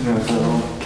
안녕하세요.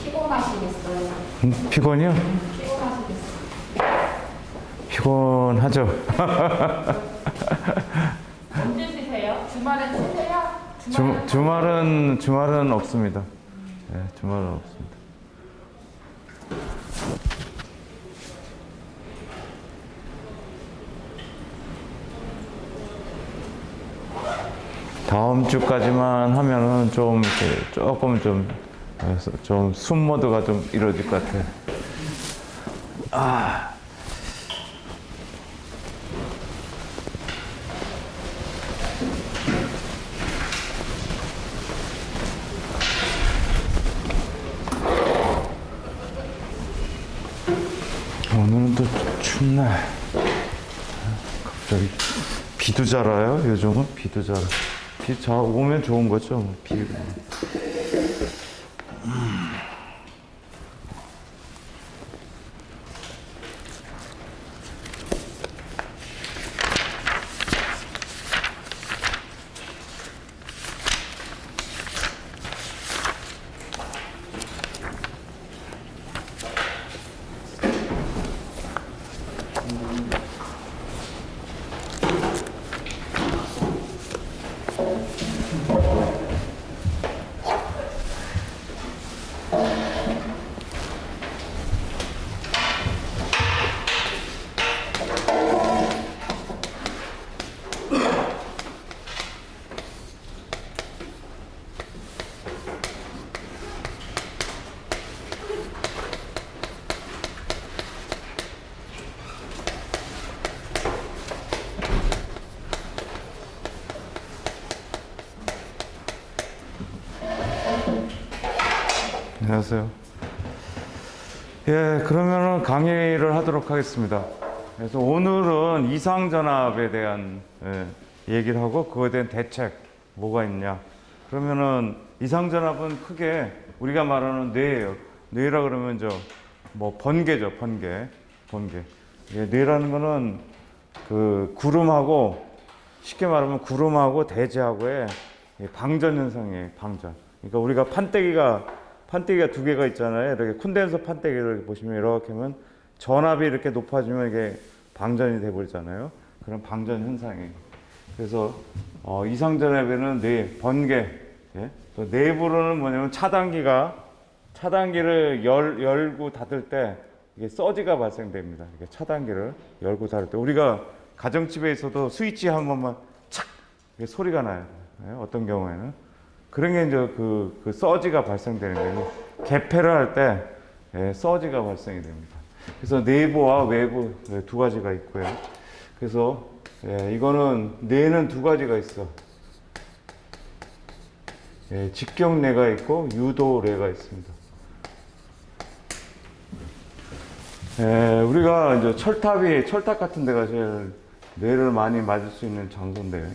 피곤하시겠어요? 피곤이요? 피곤하시겠어요? 피곤하죠. 언제 쉬세요? 주말에 쉬세요? 주말은 없습니다. 네, 주말은 없습니다. 다음 주까지만 하면은 좀 이렇게 조금 좀 숨모드가 좀 이루어질 것 같아요. 오늘은 또 춥네. 갑자기 비도 잘 와요. 요즘은 비도 잘 와. 비 잘 오면 좋은 거죠. 비. 안녕하세요. 예, 그러면은 강의를 하도록 하겠습니다. 그래서 오늘은 이상전압에 대한 얘기를 하고 그거에 대한 대책 뭐가 있냐. 그러면은 이상전압은 크게 우리가 말하는 뇌예요. 뇌라 그러면 뭐 번개죠, 번개. 예, 뇌라는 거는 그 구름하고 쉽게 말하면 구름하고 대지하고의 방전 현상이에요, 방전. 그러니까 우리가 판때기가 두 개가 있잖아요. 이렇게 콘덴서 판때기를 보시면 이렇게 하면 전압이 이렇게 높아지면 이게 방전이 돼버리잖아요. 그런 방전 현상이에요. 그래서 이상전압에는 번개, 예? 또 내부로는 뭐냐면 차단기를 열고 닫을 때 이게 서지가 발생됩니다. 이게 차단기를 열고 닫을 때 우리가 가정집에 있어도 스위치 한 번만 착 이게 소리가 나요. 예? 어떤 경우에는 그런 게 이제 그 서지가 발생되는 거예요. 개폐를 할 때 서지가 발생이 됩니다. 그래서 내부와 외부 두 가지가 있고요. 그래서 이거는 내는 두 가지가 있어. 직경내가 있고 유도내가 있습니다. 우리가 이제 철탑 같은 데가 제일 뇌를 많이 맞을 수 있는 장소인데,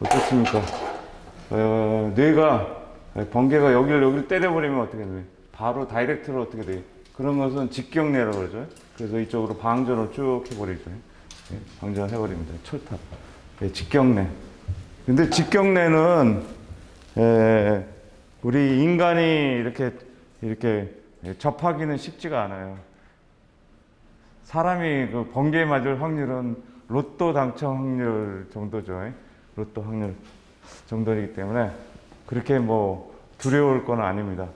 어떻습니까? 뇌가 번개가 여기를 때려버리면 어떻게 돼? 바로 다이렉트로 어떻게 돼? 그런 것은 직경내라고 그러죠. 그래서 이쪽으로 방전을 쭉 해버리죠. 방전을 해버립니다. 철탑. 직경내. 근데 직경내는 우리 인간이 이렇게 접하기는 쉽지가 않아요. 사람이 그 번개에 맞을 확률은 로또 당첨 확률 정도죠. 로또 확률 정도이기 때문에 그렇게 뭐 두려울 건 아닙니다.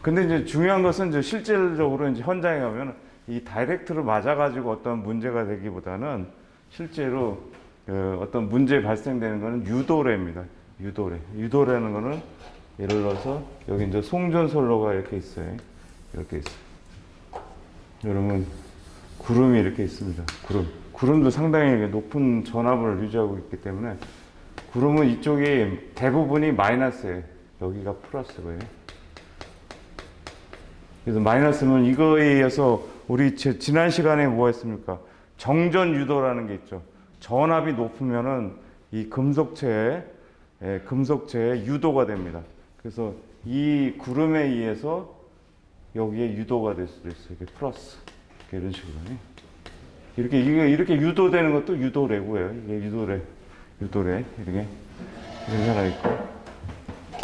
근데 이제 중요한 것은 이제 실질적으로 이제 현장에 가면 이 다이렉트로 맞아가지고 어떤 문제가 되기보다는 실제로 어떤 문제 발생되는 것은 유도래입니다. 유도라는 거는 예를 들어서 여기 이제 송전솔로가 이렇게 있어요. 이렇게 있어요. 여러분 구름이 이렇게 있습니다. 구름도 상당히 높은 전압을 유지하고 있기 때문에 구름은 이쪽이 대부분이 마이너스예요. 여기가 플러스고요. 그래서 마이너스는 이거에 의해서 우리 지난 시간에 뭐 했습니까? 정전 유도라는 게 있죠. 전압이 높으면은 이 금속체에 유도가 됩니다. 그래서 이 구름에 의해서 여기에 유도가 될 수도 있어요. 이게 플러스. 이런 식으로. 이렇게 유도되는 것도 유도래고요. 이게 유도래. 이렇게. 이런 하나 있고.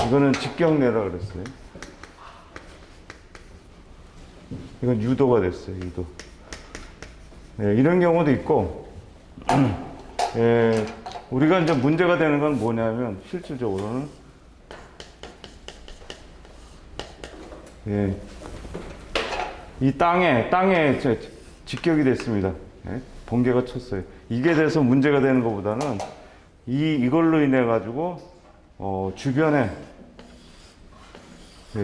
이거는 직경내라 그랬어요. 이건 유도가 됐어요. 유도. 이런 경우도 있고, 우리가 이제 문제가 되는 건 뭐냐면, 실질적으로는, 이 땅에 직격이 됐습니다. 번개가 쳤어요. 이게 돼서 문제가 되는 것보다는, 이걸로 인해 가지고,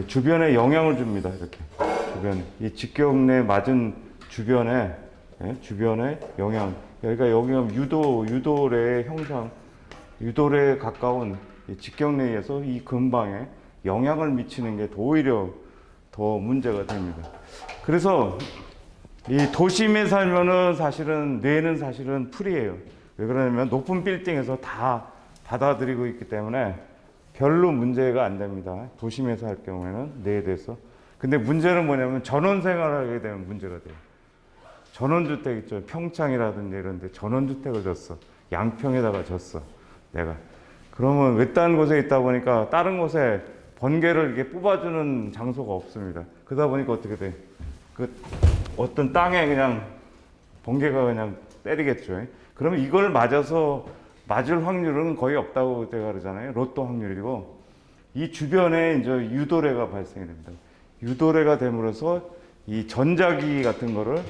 주변에 영향을 줍니다. 이렇게. 이 직경내 맞은 주변에 영향. 그러니까 여기가 유도래의 형상, 유도래에 가까운 직경내에 의해서 이 근방에 영향을 미치는 게 오히려 더 문제가 됩니다. 그래서 이 도심에 살면은 뇌는 사실은 풀이에요. 왜 그러냐면 높은 빌딩에서 다 받아들이고 있기 때문에 별로 문제가 안 됩니다. 도심에서 할 경우에는 뇌에 대해서. 근데 문제는 뭐냐면 전원 생활을 하게 되면 문제가 돼요. 전원주택 있죠. 평창이라든지 이런 데 전원주택을 줬어. 양평에다가 줬어. 내가. 그러면 외딴 곳에 있다 보니까 다른 곳에 번개를 이렇게 뽑아주는 장소가 없습니다. 그러다 보니까 어떻게 돼? 어떤 땅에 그냥 번개가 그냥 때리겠죠. 그러면 이걸 맞을 확률은 거의 없다고 제가 그러잖아요. 로또 확률이고. 이 주변에 이제 유도래가 발생이 됩니다. 유도래가 됨으로써 이 전자기 같은 거를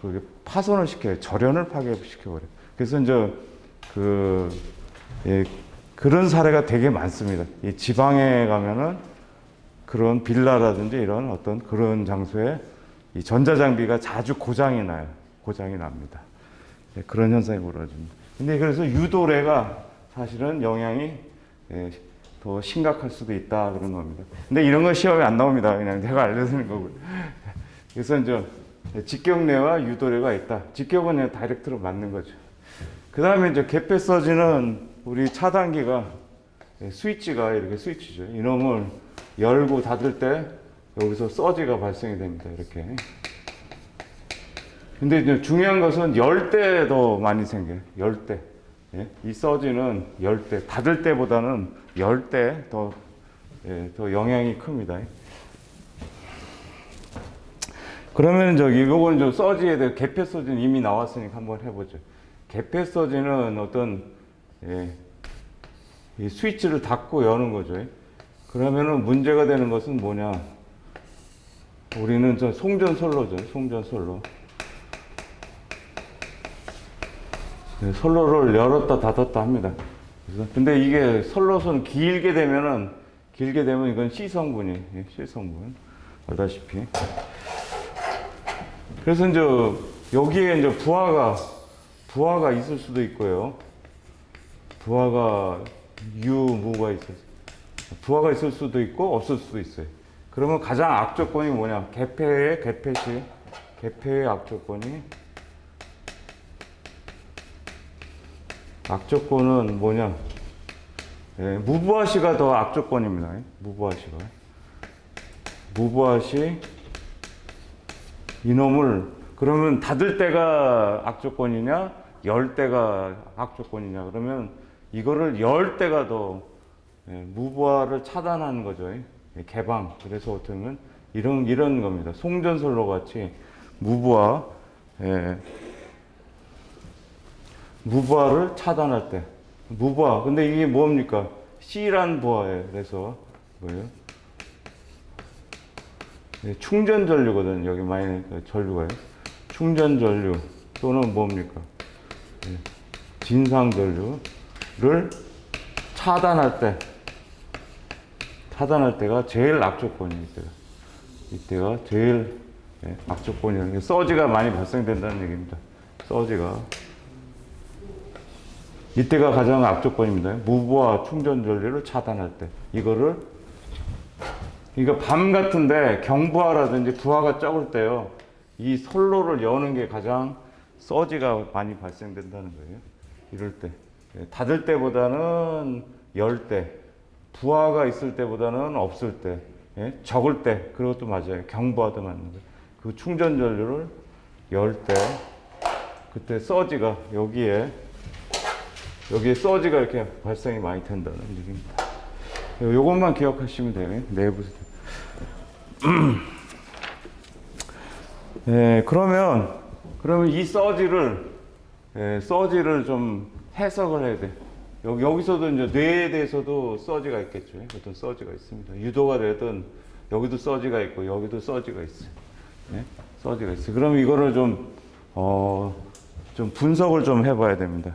그게 파손을 시켜요. 절연을 파괴시켜버려요. 그래서 이제 그런 사례가 되게 많습니다. 이 지방에 가면은 그런 빌라라든지 이런 어떤 그런 장소에 이 전자장비가 자주 고장이 납니다. 그런 현상이 벌어집니다. 근데 그래서 유도래가 사실은 영향이 더 심각할 수도 있다 그런 겁니다. 근데 이런 거 시험에 안 나옵니다. 그냥 제가 알려드리는 거고요. 그래서 이제 직경내와 유도래가 있다. 직격은 그냥 다이렉트로 맞는 거죠. 그 다음에 이제 개폐 서지는 우리 차단기가 스위치가 이렇게 스위치죠. 이놈을 열고 닫을 때 여기서 서지가 발생이 됩니다. 이렇게. 근데 이제 중요한 것은 열 때 더 많이 생겨요. 열 때. 이 서지는 열 때, 닫을 때보다는 열 때 더 영향이 큽니다. 그러면 저기 요건 좀 서지에 대해 개폐 서지는 이미 나왔으니까 한번 해보죠. 개폐 서지는 어떤 이 스위치를 닫고 여는 거죠. 그러면은 문제가 되는 것은 뭐냐? 우리는 저 송전솔로죠. 송전솔로. 솔로를 열었다 닫았다 합니다. 그래서 근데 이게 솔로선 길게 되면 이건 C성분이 C성분 알다시피. 그래서 이제 여기에 이제 부하가 있을 수도 있고요. 부하가 유무가 부하가 있을 수도 있고 없을 수도 있어요. 그러면 가장 악조건이 뭐냐? 개폐의 악조건은 뭐냐? 무부하시가 더 악조건입니다. 무부하시 이놈을 그러면 닫을 때가 악조건이냐 열 때가 악조건이냐 그러면 이거를 열 때가 더 무부하를 차단하는 거죠. 개방. 그래서 어떻게 보면 이런 겁니다. 송전솔로 같이 무부하를 차단할 때 무부하. 근데 이게 뭡니까? C란 부하예요. 그래서 뭐예요? 충전 전류거든. 여기 많이 전류가요. 충전 전류 또는 뭡니까? 진상 전류를 차단할 때가 제일 악조건이에요. 이때가 제일 악조건이에요. 서지가 많이 발생된다는 얘기입니다. 서지가 이때가 가장 악조건입니다. 무부하 충전 전류를 차단할 때 이거 밤 같은데 경부하라든지 부하가 적을 때요. 이 솔로를 여는 게 가장 서지가 많이 발생된다는 거예요. 이럴 때. 닫을 때보다는 열 때. 부하가 있을 때보다는 없을 때. 적을 때. 그것도 맞아요. 경부하도 맞는데. 그 충전 전류를 열 때. 그때 서지가 여기에 서지가 이렇게 발생이 많이 된다는 얘기입니다. 요것만 기억하시면 돼요. 내부. 그러면 이 서지를 좀 해석을 해야 돼. 여기서도 이제 뇌에 대해서도 서지가 있겠죠. 어떤 서지가 있습니다. 유도가 되든 여기도 서지가 있고 여기도 서지가 있어요. 서지가 있어요. 그럼 이거를 좀 분석을 좀 해봐야 됩니다.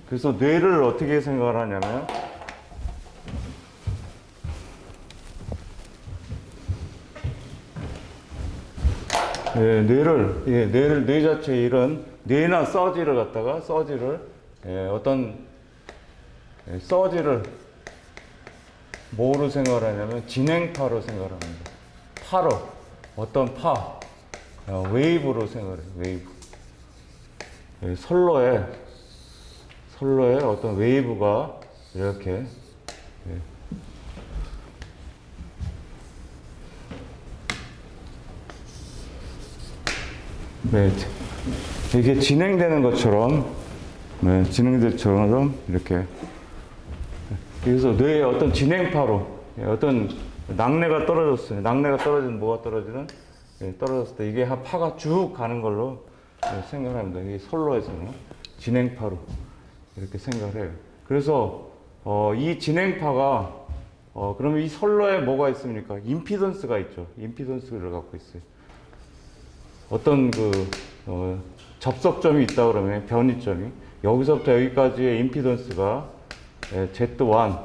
그래서 뇌를 어떻게 생각을 하냐면 뇌 자체 이런 뇌나 서지를 갖다가 서지를 뭐로 생각을 하냐면 진행파로 생각을 합니다. 어떤 웨이브로 생각을 해요. 웨이브. 솔로에 어떤 웨이브가 이렇게 이게 진행되는 것처럼 이렇게 그래서 뇌의 어떤 진행파로 어떤 낙뢰가 떨어졌어요. 낙뢰가 떨어지는 뭐가 떨어지는 떨어졌을 때 이게 한 파가 쭉 가는 걸로 생각합니다. 이 솔로에서는 진행파로 이렇게 생각을 해요. 그래서 이 진행파가 그러면 이 솔로에 뭐가 있습니까? 임피던스가 있죠. 임피던스를 갖고 있어요. 어떤 접속점이 있다 그러면 변이점이 여기서부터 여기까지의 임피던스가 Z1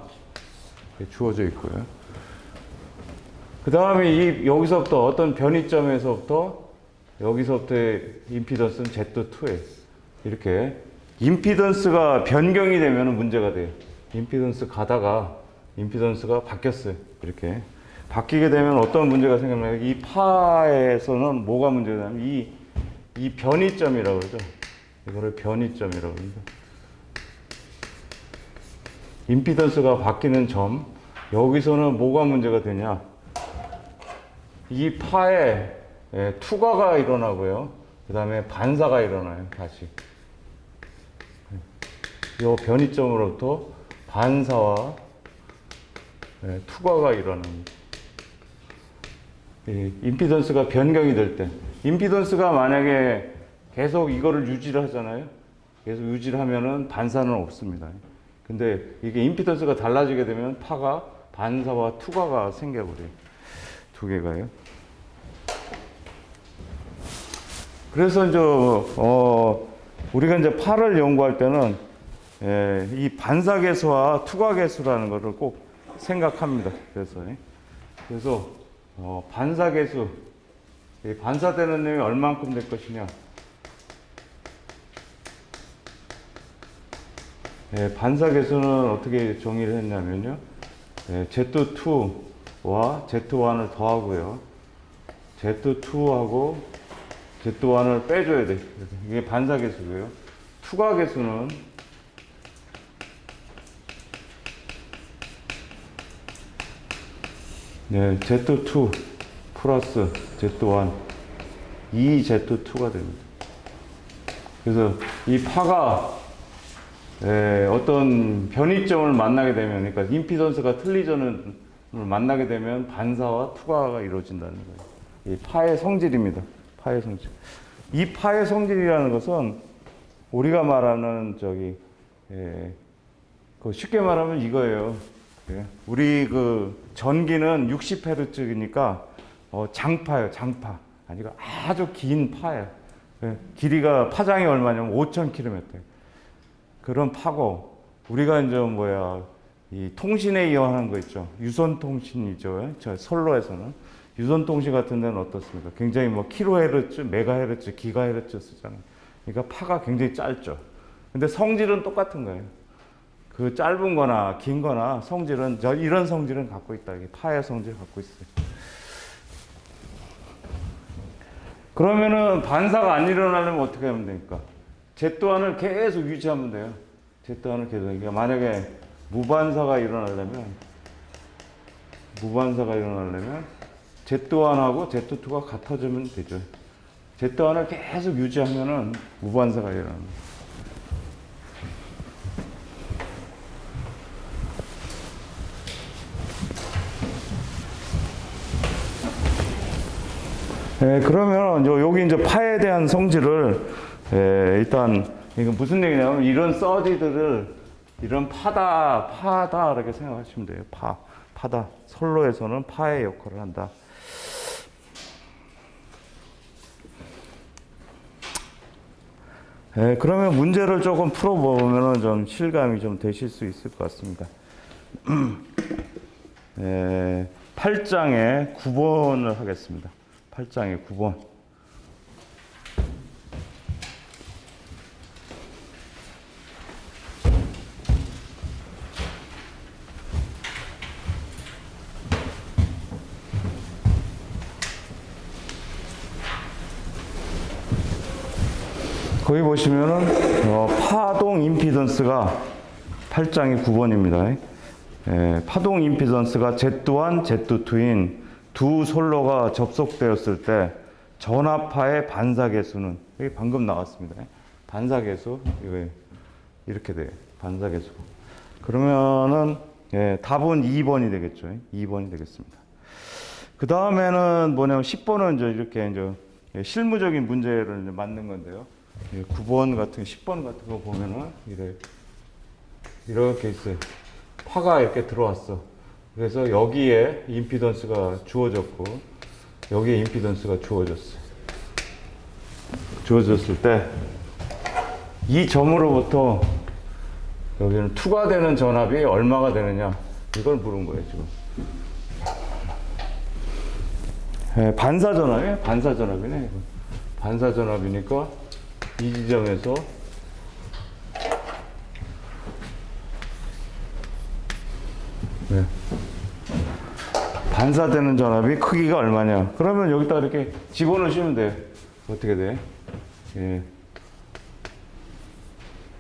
주어져 있고요. 그 다음에 여기서부터 어떤 변이점에서부터 여기서부터의 임피던스는 Z2예요. 이렇게 임피던스가 변경이 되면 문제가 돼요. 임피던스 가다가 임피던스가 바뀌었어요. 이렇게 바뀌게 되면 어떤 문제가 생기냐면 이 파에서는 뭐가 문제가 되냐면 이 변이점이라고 그러죠. 이거를 변이점이라고 합니다. 임피던스가 바뀌는 점, 여기서는 뭐가 문제가 되냐? 이 파에 투과가 일어나고요. 그 다음에 반사가 일어나요. 다시. 이 변이점으로부터 반사와 투과가 일어납니다. 이 임피던스가 변경이 될 때, 임피던스가 만약에 계속 이거를 유지를 하잖아요. 계속 유지를 하면은 반사는 없습니다. 근데 이게 임피던스가 달라지게 되면 파가 반사와 투과가 생겨버려요. 두 개가요. 그래서 이제 우리가 이제 파를 연구할 때는 이 반사계수와 투과계수라는 것을 꼭 생각합니다. 그래서 반사계수, 반사되는 놈이 얼만큼 될 것이냐. 반사계수는 어떻게 정의를 했냐면요. Z2와 Z1을 더하고요. Z2하고 Z1을 빼줘야 돼. 이게 반사계수고요. 투과계수는 Z2 플러스 Z1, 2Z2가 됩니다. 그래서 이 파가 어떤 변이점을 만나게 되면, 그러니까 임피던스가 틀리전을 만나게 되면 반사와 투과가 이루어진다는 거예요. 이 파의 성질입니다. 파의 성질. 이 파의 성질이라는 것은 우리가 말하는 쉽게 말하면 이거예요. 우리 그 전기는 60Hz니까 장파예요. 장파. 아니 아주 긴 파예요. 길이가 파장이 얼마냐면 5,000km. 그런 파고, 우리가 이제 이 통신에 이용하는 거 있죠. 유선 통신이죠. 저 선로에서는. 유선 통신 같은 데는 어떻습니까? 굉장히 킬로헤르츠, 메가헤르츠, 기가헤르츠 쓰잖아요. 그러니까 파가 굉장히 짧죠. 근데 성질은 똑같은 거예요. 그 짧은 거나 긴 거나 성질은, 이런 성질은 갖고 있다. 파의 성질을 갖고 있어요. 그러면은 반사가 안 일어나려면 어떻게 하면 됩니까? Z1을 계속 유지하면 돼요. Z1을 계속. 그러니까 만약에 무반사가 일어나려면 Z1하고 Z2가 같아지면 되죠. Z1을 계속 유지하면은 무반사가 일어납니다. 그러면 여기 이제 파에 대한 성질을 일단 이거 무슨 얘기냐면, 이런 서지들을 이런 파다 이렇게 생각하시면 돼요. 파다. 선로에서는 파의 역할을 한다. 그러면 문제를 조금 풀어보면 좀 실감이 좀 되실 수 있을 것 같습니다. 8장에 9번을 하겠습니다. 8장에 9번. 거기 보시면은 파동 임피던스가 8장의 9번입니다. 파동 임피던스가 Z1, Z2인 두 선로가 접속되었을 때 전압파의 반사계수는, 여기 방금 나왔습니다. 반사계수, 이거 이렇게 돼요. 반사계수. 그러면은 답은 2번이 되겠죠. 2번이 되겠습니다. 그 다음에는 뭐냐면 10번은 이제 실무적인 문제를 이제 만든 건데요. 9번 같은, 10번 같은 거 보면은 이렇게 있어요. 파가 이렇게 들어왔어. 그래서 여기에 임피던스가 주어졌고, 여기에 임피던스가 주어졌어요. 주어졌을 때, 이 점으로부터 여기는 투과되는 전압이 얼마가 되느냐, 이걸 물은 거예요, 지금. 반사전압이에요. 반사전압이네. 반사전압이니까 이 지점에서 반사되는 전압이 크기가 얼마냐. 그러면 여기다 이렇게 집어넣으시면 돼요. 어떻게 돼?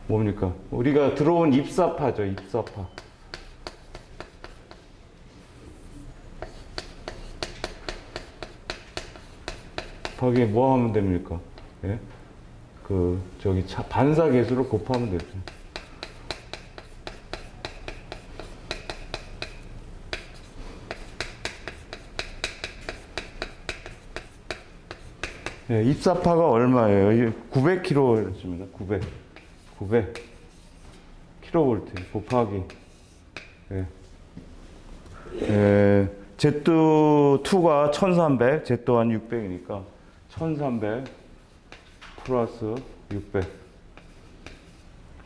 뭡니까? 우리가 들어온 입사파죠. 입사파. 거기에 뭐 하면 됩니까? 반사 계수를 곱하면 되죠. 예, 입사파가 얼마예요? 900kV입니다. 900 킬로볼트 곱하기 Z2가 1300, Z1 600이니까 1300 플러스 600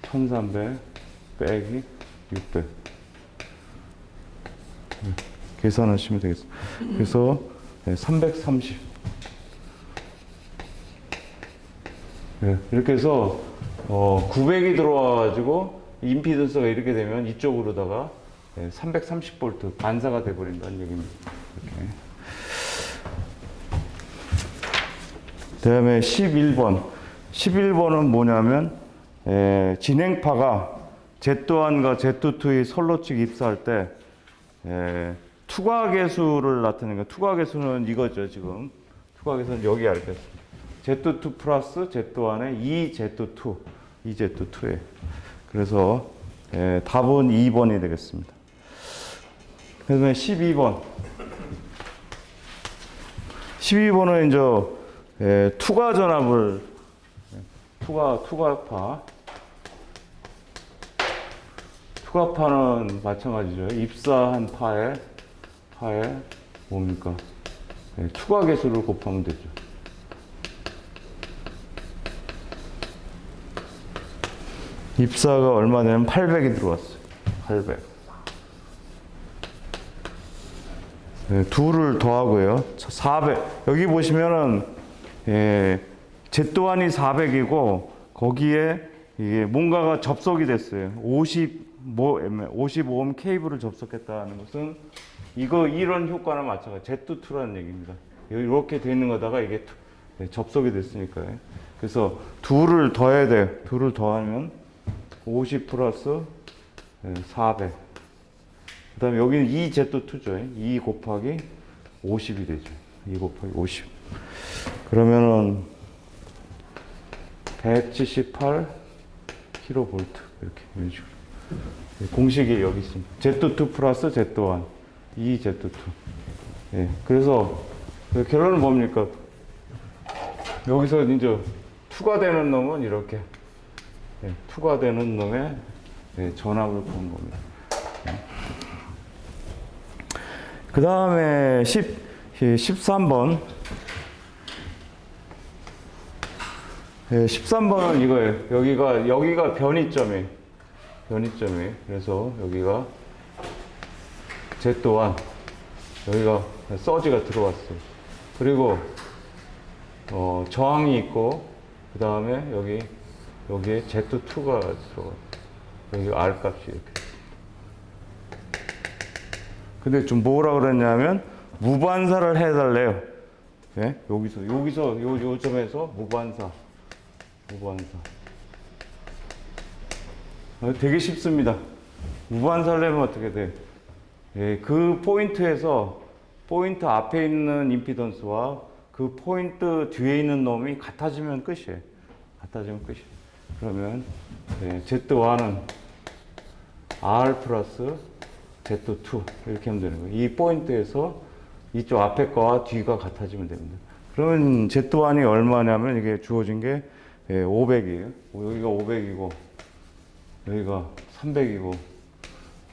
1300 빼기 600 계산하시면 되겠습니다. 그래서 330 이렇게 해서 900이 들어와가지고 임피던스가 이렇게 되면 이쪽으로다가 330V 반사가 돼버린다는 얘기입니다. 이렇게. 그 다음에 11번. 11번은 뭐냐면, 진행파가 Z1과 Z2의 선로측 입사할 때, 투과계수를 나타내는 거. 투과계수는 이거죠, 지금. 투과계수는 여기 알겠습니다. Z2 플러스 Z1의 2Z2. 2Z2에. 그래서, 답은 2번이 되겠습니다. 그 다음에 12번. 12번은 이제, 투과 전압을, 투과파. 투과파는 마찬가지죠. 입사한 파에 뭡니까? 투과 개수를 곱하면 되죠. 입사가 얼마 되면 800이 들어왔어요. 800. 둘을 더하고요. 400. 여기 보시면은, Z1이 400이고, 거기에 이게 뭔가가 접속이 됐어요. 55옴 케이블을 접속했다는 것은, 이런 효과는 마찬가지. Z2라는 얘기입니다. 이렇게 돼 있는 거다가 이게 접속이 됐으니까요. 그래서 둘을 더해야 돼요. 둘을 더하면 50 플러스 400. 그 다음에 여기는 2Z2죠. 2 곱하기 50이 되죠. 2 곱하기 50. 그러면은 178 킬로볼트. 이런 식으로. 공식이 여기 있습니다. Z2 플러스 Z1. 2Z2. 예. 그래서 결론은 뭡니까? 여기서 이제 투과되는 놈은 이렇게. 투과되는 놈의 전압을 보는 겁니다. 그 다음에 13번. 13번은 이거예요. 여기가 변이점이에요. 그래서 여기가 Z1. 여기가 서지가 들어왔어요. 그리고, 저항이 있고, 그 다음에 여기에 Z2가 들어가요. 여기 R 값이 이렇게. 근데 좀 뭐라 그랬냐면, 무반사를 해달래요. 네? 요 점에서 무반사. 되게 쉽습니다. 무반사를 하면 어떻게 돼? 그 포인트에서, 포인트 앞에 있는 임피던스와 그 포인트 뒤에 있는 놈이 같아지면 끝이에요. 그러면, Z1은 R 플러스 Z2 이렇게 하면 되는 거예요. 이 포인트에서 이쪽 앞에 거와 뒤가 같아지면 됩니다. 그러면 Z1이 얼마냐면 이게 주어진 게 500이에요. 여기가 500이고 여기가 300이고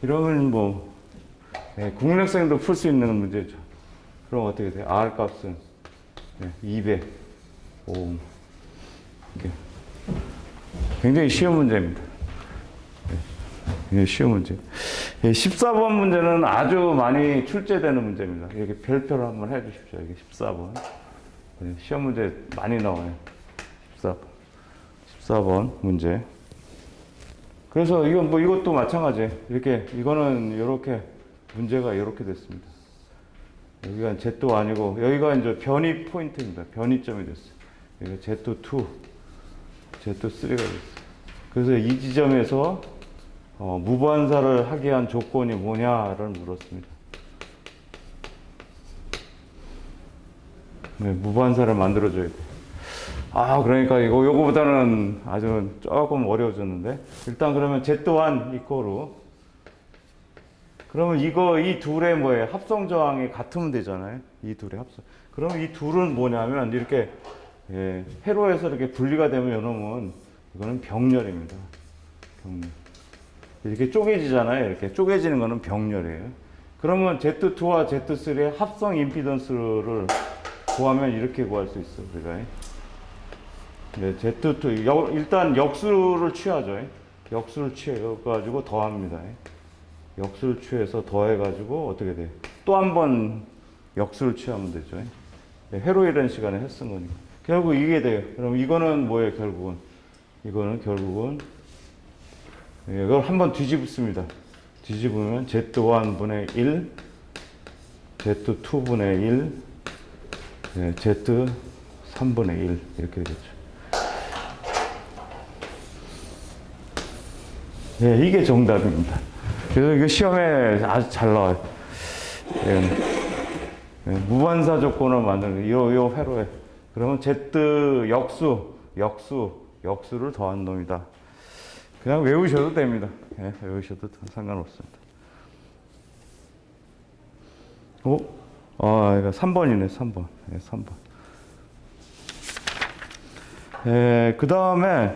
이러면 뭐 국내생도 풀 수 있는 문제죠. 그럼 어떻게 돼요? R 값은 200 오hm. 이렇게. 굉장히 쉬운 문제입니다. 쉬운 문제. 14번 문제는 아주 많이 출제되는 문제입니다. 이렇게 별표를 한번 해 주십시오. 이게 14번. 시험 문제 많이 나와요. 14번 문제. 그래서 이것도 마찬가지예요. 이거는 이렇게 문제가 이렇게 됐습니다. 여기가 Z2 아니고 여기가 이제 변이 포인트입니다. 변이점이 됐어요. 여기가 Z2, Z3가 됐어요. 그래서 이 지점에서 무반사를 하게 한 조건이 뭐냐를 물었습니다. 무반사를 만들어줘야 돼. 그러니까 요거보다는 아주 조금 어려워졌는데. 일단 그러면 Z1 이코로. 그러면 이 둘의 합성 저항이 같으면 되잖아요. 이 둘의 합성. 그럼 이 둘은 뭐냐면 이렇게 회로에서 이렇게 분리가 되면 이놈은 이거는 병렬입니다. 병렬. 이렇게 쪼개지잖아요. 이렇게 쪼개지는 거는 병렬이에요. 그러면 Z2와 Z3의 합성 임피던스를 구하면 이렇게 구할 수 있어요. 우리가. Z2 일단 역수를 취하죠. 역수를 취해가지고 더합니다. 역수를 취해서 더해가지고 어떻게 돼? 또 한 번 역수를 취하면 되죠. 회로이라는 시간에 했은 거니까. 결국 이게 돼요. 그럼 이거는 뭐예요, 결국은? 이거는 결국은, 이걸 한번 뒤집습니다. 뒤집으면 Z1분의 1, Z2분의 1, Z3분의 1, 이렇게 되겠죠. 이게 정답입니다. 그래서 이거 시험에 아주 잘 나와요. 무반사 조건을 만드는 요 회로에. 그러면 Z 역수를 더한 놈이다. 그냥 외우셔도 됩니다. 외우셔도 상관없습니다. 이거 3번이네, 3번. 3번. 그 다음에,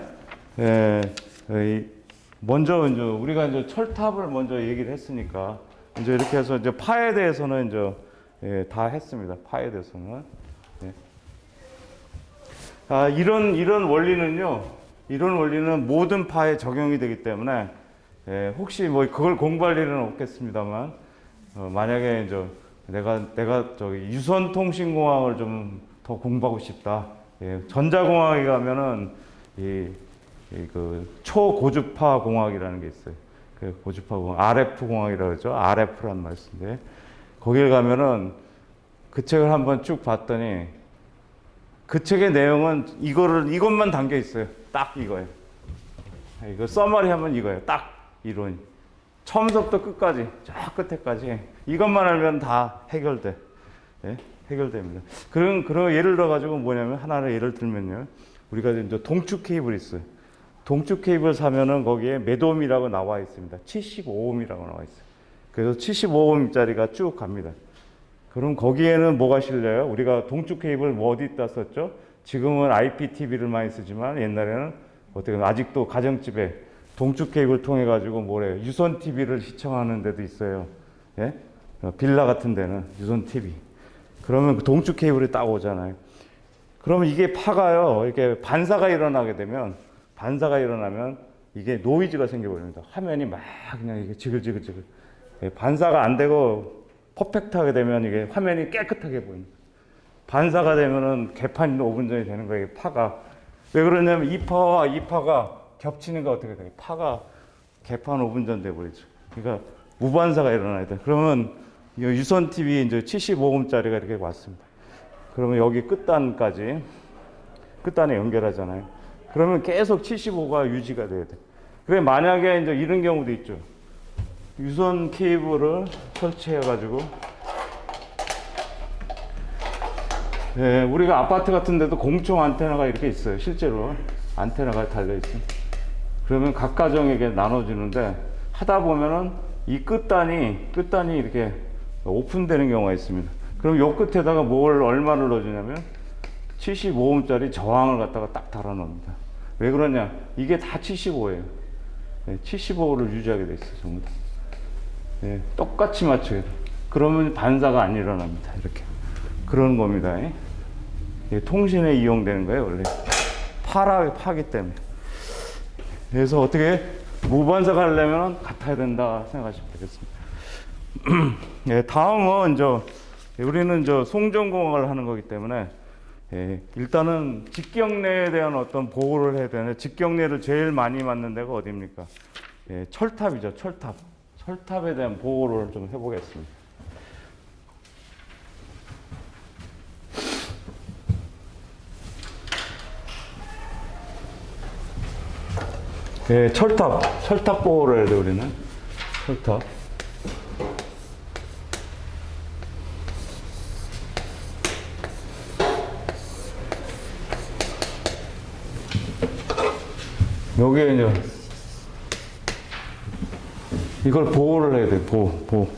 먼저, 이제, 우리가 이제 철탑을 먼저 얘기를 했으니까, 이제 이렇게 해서 이제 파에 대해서는 이제, 다 했습니다. 파에 대해서는. 이런 원리는요, 이런 원리는 모든 파에 적용이 되기 때문에, 혹시 뭐 그걸 공부할 일은 없겠습니다만, 만약에 이제 내가 저기 유선통신공학을 좀 더 공부하고 싶다. 전자공학에 가면은 그 초고주파 공학이라는 게 있어요. 그 고주파 공학, RF 공학이라고 그러죠. RF란 말씀인데, 거기를 가면은 그 책을 한번 쭉 봤더니 그 책의 내용은 이것만 담겨 있어요. 딱 이거예요. 이거 써머리 하면 이거예요. 딱 이론이. 처음부터 끝까지, 저 끝에까지 이것만 알면 다 해결돼. 해결됩니다. 그런 예를 들어가지고 뭐냐면, 하나를 예를 들면요. 우리가 이제 동축 케이블이 있어요. 동축 케이블 사면은 거기에 몇 옴이라고 나와 있습니다. 75옴이라고 나와 있어요. 그래서 75옴짜리가 쭉 갑니다. 그럼 거기에는 뭐가 실려요? 우리가 동축 케이블 뭐 어디다 썼죠? 지금은 IPTV를 많이 쓰지만 옛날에는 어떻게 아직도 가정집에 동축 케이블 통해 가지고 뭐래요? 유선 TV를 시청하는 데도 있어요. 빌라 같은 데는 유선 TV. 그러면 그 동축 케이블이 딱 오잖아요. 그러면 이게 파가요. 이렇게 반사가 일어나면 이게 노이즈가 생겨버립니다. 화면이 막 그냥 이게 지글지글. 반사가 안 되고 퍼펙트하게 되면 이게 화면이 깨끗하게 보입니다. 반사가 되면은 개판 5분 전이 되는 거예요. 파가. 왜 그러냐면 이 파와 이 파가 겹치는 거 어떻게 돼요? 파가 개판 5분 전 돼버리죠. 그러니까 무반사가 일어나야 돼. 그러면 유선 TV 이제 75옴짜리가 이렇게 왔습니다. 그러면 여기 끝단에 연결하잖아요. 그러면 계속 75가 유지가 돼야 돼. 그래, 만약에 이제 이런 경우도 있죠. 유선 케이블을 설치해가지고, 우리가 아파트 같은 데도 공총 안테나가 이렇게 있어요. 실제로 안테나가 달려있어요. 그러면 각 가정에게 나눠주는데, 하다 보면은 이 끝단이 이렇게 오픈되는 경우가 있습니다. 그럼 요 끝에다가 얼마를 넣어주냐면 75옴짜리 저항을 갖다가 딱 달아 놓습니다. 왜 그러냐? 이게 다 75예요. 75를 유지하게 돼 있어요, 전부 다. 똑같이 맞춰야 돼. 그러면 반사가 안 일어납니다. 이렇게. 그런 겁니다. 통신에 이용되는 거예요, 원래. 파기 때문에. 그래서 어떻게 무반사가 하려면 같아야 된다 생각하시면 되겠습니다. 다음은 우리는 송전공학을 하는 거기 때문에 일단은 직경례에 대한 어떤 보호를 해야 되는데, 직경례를 제일 많이 맞는 데가 어디입니까? 철탑이죠, 철탑. 철탑에 대한 보호를 좀 해보겠습니다. 철탑 보호를 해야 돼, 우리는. 철탑. 여기에 이제 이걸 보호를 해야 돼. 보호.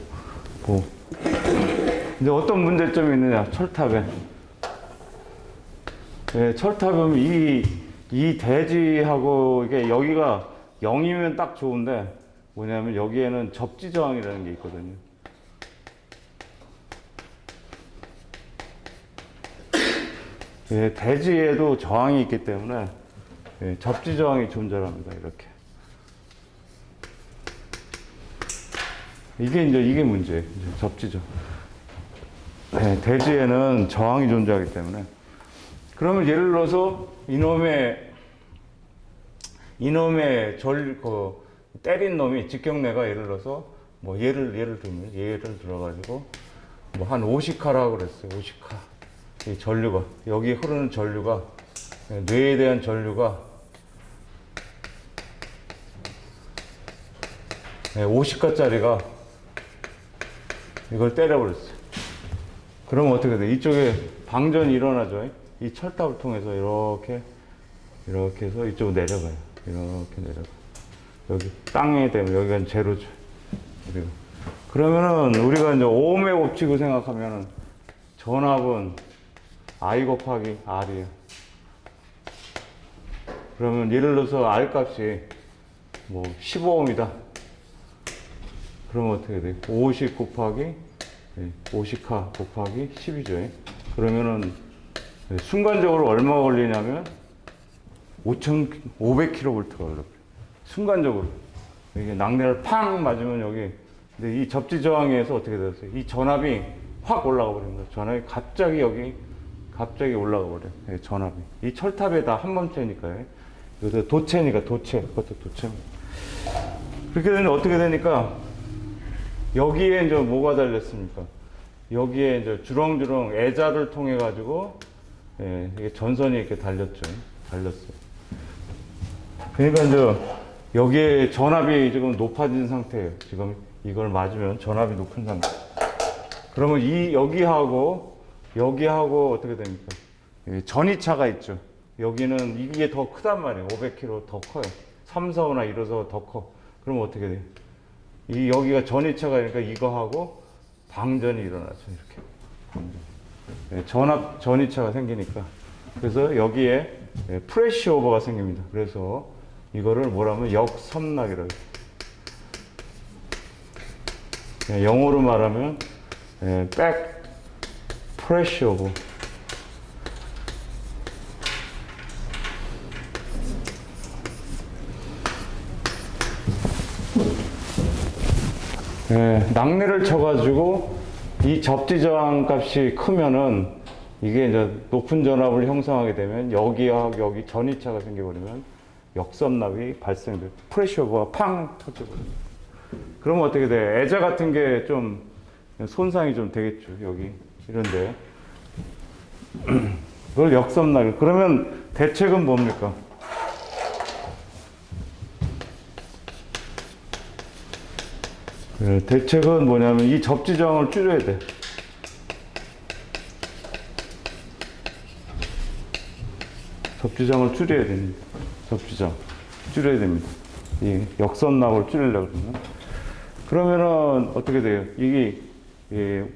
이제 어떤 문제점이 있느냐, 철탑에. 예, 철탑은 이 대지하고 이게 여기가 0이면 딱 좋은데 뭐냐면 여기에는 접지 저항이라는 게 있거든요. 예, 대지에도 저항이 있기 때문에 예, 접지 저항이 존재합니다. 이렇게. 이게 문제예요. 접지 저항. 예, 대지에는 저항이 존재하기 때문에. 그러면 예를 들어서 이놈의 때린 놈이 직경내가 예를 들어서 뭐 예를 들어가지고 뭐 한 50카라고 그랬어요. 50카. 이 전류가 여기 흐르는 전류가 뇌에 대한 전류가 50카짜리가 이걸 때려버렸어요. 그러면 어떻게 돼? 이쪽에 방전이 일어나죠. 이 철탑을 통해서 이렇게 해서 이쪽으로 내려가요. 이렇게 내려가. 여기 땅에 되면 여기가 제로죠. 그리고 그러면은 우리가 이제 오음의 법칙을 생각하면은 전압은 I 곱하기 R이에요. 그러면 예를 들어서 R 값이 뭐 15ohm이다. 그러면 어떻게 돼? 50 곱하기 50K 곱하기 10이죠. 그러면은 순간적으로 얼마 걸리냐면 5,500kV가 걸려요. 순간적으로. 이게 낙뢰를 팡 맞으면 여기. 근데 이 접지 저항에 의해서 어떻게 되었어요? 이 전압이 확 올라가 버립니다. 전압이 갑자기 올라가 버려요. 전압이. 이 철탑에 다 한 번째니까요. 이것도 도체니까 그것도 도체입니다. 그렇게 되면 어떻게 되니까 여기에 이제 뭐가 달렸습니까? 여기에 이제 주렁주렁 애자를 통해 가지고 이게 전선이 이렇게 달렸어요. 그러니까 이제 여기에 전압이 지금 높아진 상태예요. 지금 이걸 맞으면 전압이 높은 상태. 그러면 여기하고 어떻게 됩니까? 전이차가 있죠. 여기는 이게 더 크단 말이에요. 500km 더 커요. 3, 4호나 이래서 더 커. 그러면 어떻게 돼요? 여기가 전이차가 그러니까 이거하고 방전이 일어나죠. 이렇게. 방전. 전이차가 생기니까. 그래서 여기에 프레시 오버가 생깁니다. 그래서 이거를 뭐라면 역섬락이라고 해요. 영어로 말하면 백 프레시 오버. 낙뢰를 쳐가지고 이 접지 저항 값이 크면은 이게 이제 높은 전압을 형성하게 되면 여기와 여기 전이차가 생겨버리면 역섬납이 발생돼요. 프레셔가 팡 터져버려요. 그러면 어떻게 돼? 애자 같은 게 좀 손상이 좀 되겠죠. 여기 이런데 그걸 역섬납. 그러면 대책은 뭡니까? 대책은 뭐냐면 이 접지 저항을 줄여야 돼. 접지장을 줄여야 됩니다. 접지장 줄여야 됩니다. 이 역섬납을 줄이려고 그러면은 어떻게 돼요? 이게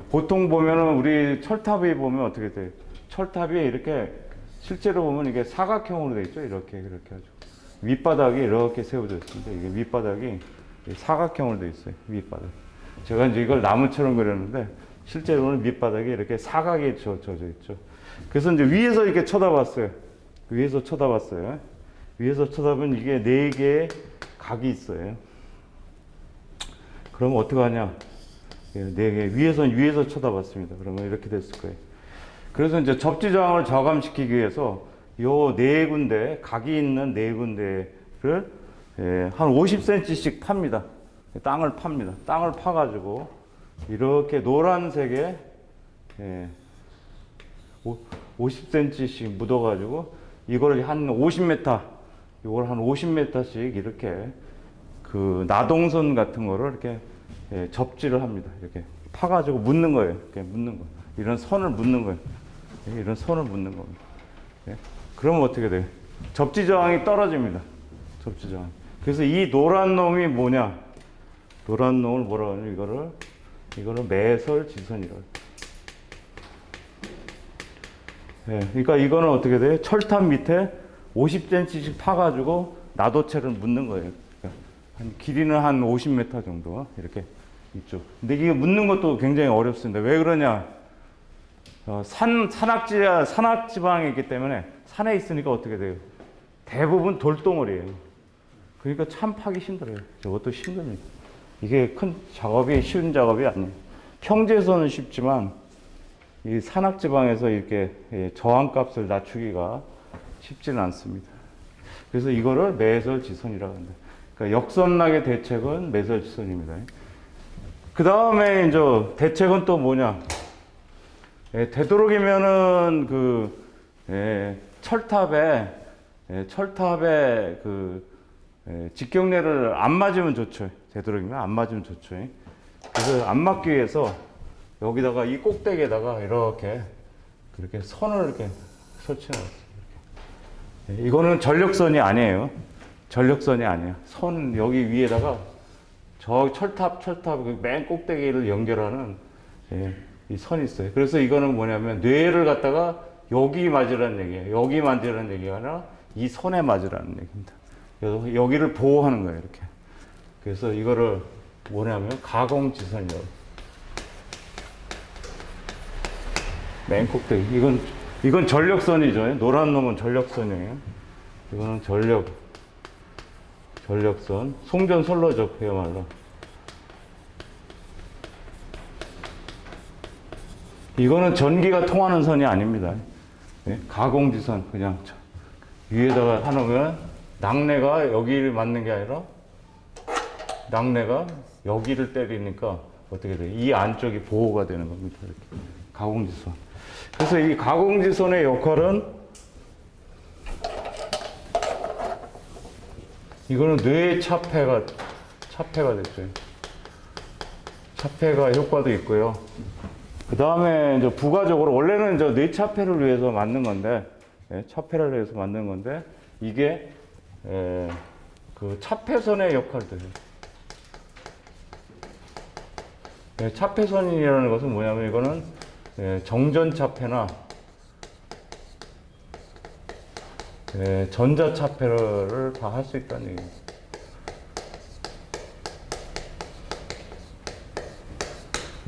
보통 보면은 우리 철탑이 보면 어떻게 돼요? 철탑이 이렇게 실제로 보면 이게 사각형으로 되어 있죠. 이렇게 하죠. 윗바닥이 이렇게 세워져 있습니다. 이게 윗바닥이 사각형으로 되어 있어요. 윗바닥. 제가 이제 이걸 나무처럼 그렸는데 실제로는 밑바닥이 이렇게 사각에 져져 있죠. 그래서 이제 위에서 이렇게 쳐다봤어요. 위에서 쳐다보면 이게 4개의 각이 있어요. 그럼 어떻게 하냐? 4개. 위에서 쳐다봤습니다. 그러면 이렇게 됐을 거예요. 그래서 이제 접지 저항을 저감시키기 위해서 요 4군데, 각이 있는 4군데를 한 50cm씩 팝니다. 땅을 팝니다. 땅을 파가지고 이렇게 노란색에 50cm씩 묻어가지고 이걸 한 50m, 이걸 한 50m씩 이렇게 그 나동선 같은 거를 이렇게 접지를 합니다. 이렇게 파가지고 묻는 거예요. 이렇게 묻는 거. 이런 선을 묻는 거예요. 이런 선을 묻는 겁니다. 그러면 어떻게 돼요? 접지 저항이 떨어집니다. 접지 저항. 그래서 이 노란 놈이 뭐냐? 노란 놈을 뭐라 하냐? 이거를 매설 지선이라고 해요. 예, 그러니까 이거는 어떻게 돼요? 철탑 밑에 50cm씩 파가지고 나도체를 묻는 거예요. 그러니까 한 길이는 한 50m 정도 이렇게 있죠. 근데 이게 묻는 것도 굉장히 어렵습니다. 왜 그러냐? 산악지방에 있기 때문에 산에 있으니까 어떻게 돼요? 대부분 돌덩어리예요. 그러니까 참 파기 힘들어요. 저것도 힘듭니다. 이게 큰 작업이 쉬운 작업이 아니에요. 평지에서는 쉽지만 이 산악지방에서 이렇게 저항값을 낮추기가 쉽지는 않습니다. 그래서 이거를 매설지선이라고 합니다. 그러니까 역선락의 대책은 매설지선입니다. 그 다음에 이제 대책은 또 뭐냐? 되도록이면은 철탑에 직경례를 안 맞으면 좋죠. 되도록이면 안 맞으면 좋죠. 그래서 안 맞기 위해서 여기다가 이 꼭대기에다가 이렇게 그렇게 선을 이렇게 설치해 놨어요. 이거는 전력선이 아니에요. 전력선이 아니에요. 선 여기 위에다가 저 철탑 맨 꼭대기를 연결하는 이 선이 있어요. 그래서 이거는 뭐냐면 뇌를 갖다가 여기 맞으라는 얘기예요. 여기 맞으라는 얘기가 아니라 이 선에 맞으라는 얘기입니다. 그래서 여기를 보호하는 거예요. 이렇게. 그래서 이거를 뭐냐면 가공지선이라고. 맨 꼭대기. 이건 전력선이죠. 노란 놈은 전력선이에요. 이거는 전력선. 송전솔로죠. 그야말로. 이거는 전기가 통하는 선이 아닙니다. 가공지선. 그냥 위에다가 해놓으면 낙뢰가 여기를 맞는 게 아니라 낙뢰가 여기를 때리니까 어떻게 돼요? 이 안쪽이 보호가 되는 겁니다. 이렇게. 가공지선. 그래서 이 가공지선의 역할은 이거는 뇌 차폐가 됐죠. 차폐가 효과도 있고요. 그 다음에 이제 부가적으로 원래는 이제 뇌 차폐를 위해서 만든 건데, 차폐를 위해서 만든 건데 이게 그 차폐선의 역할도 해요. 차폐선이라는 것은 뭐냐면 이거는 정전차폐나 전자차폐를 다 할 수 있다는 얘기입니다.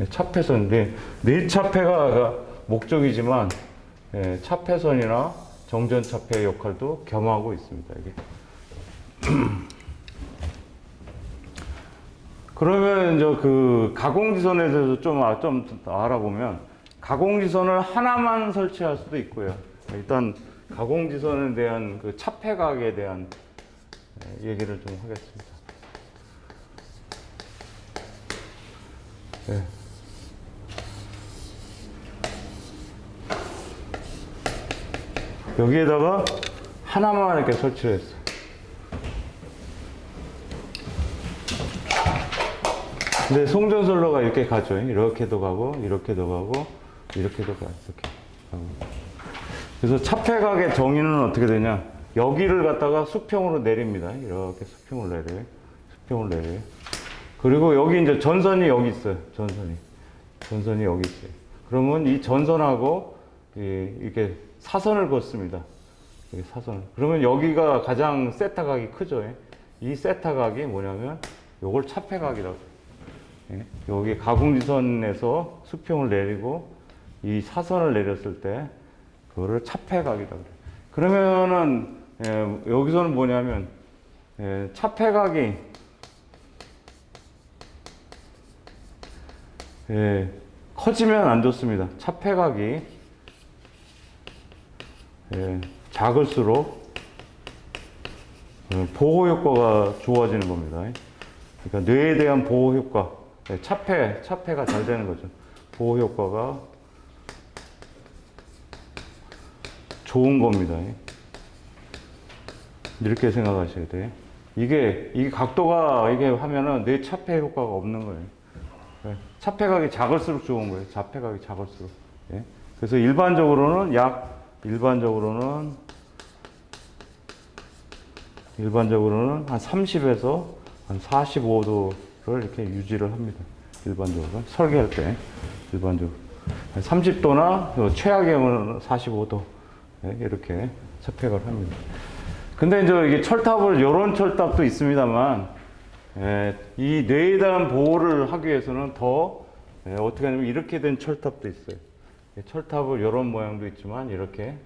차폐선, 뇌차폐가 목적이지만 차폐선이나 정전차폐의 역할도 겸하고 있습니다. 이게. 그러면 이제 그 가공지선에 대해서 좀 알아보면 가공지선을 하나만 설치할 수도 있고요. 일단 가공지선에 대한 그 차폐각에 대한 얘기를 좀 하겠습니다. 네. 여기에다가 하나만 이렇게 설치를 했어요. 근데 송전솔로가 이렇게 가죠. 이렇게도 가고, 이렇게도 가고, 이렇게도 가고, 이렇게 가고. 그래서 차폐각의 정의는 어떻게 되냐? 여기를 갖다가 수평으로 내립니다. 이렇게 수평을 내려요. 수평을 내려요. 그리고 여기 이제 전선이 여기 있어요. 전선이 여기 있어요. 그러면 이 전선하고 이렇게 사선을 걷습니다. 이렇게 사선을. 그러면 여기가 가장 세타각이 크죠. 이 세타각이 뭐냐면 요걸 차폐각이라고. 여기 가공지선에서 수평을 내리고 이 사선을 내렸을 때 그거를 차폐각이라고 그래요. 그러면은 여기서는 뭐냐면 차폐각이 커지면 안 좋습니다. 차폐각이 작을수록 보호 효과가 좋아지는 겁니다. 그러니까 뇌에 대한 보호 효과, 차폐가 잘 되는 거죠. 보호 효과가 좋은 겁니다. 이렇게 생각하셔야 돼요. 이게 각도가 이게 하면은 뇌 차폐 효과가 없는 거예요. 차폐각이 작을수록 좋은 거예요. 차폐각이 작을수록. 그래서 일반적으로는 한 30에서 한 45도를 이렇게 유지를 합니다. 일반적으로. 설계할 때, 일반적으로. 30도나 최악의 경우는 45도 이렇게 차폐각을 합니다. 근데 이제 이게 철탑을 이런 철탑도 있습니다만 이 뇌에 대한 보호를 하기 위해서는 더 어떻게 하냐면 이렇게 된 철탑도 있어요. 철탑을 이런 모양도 있지만 이렇게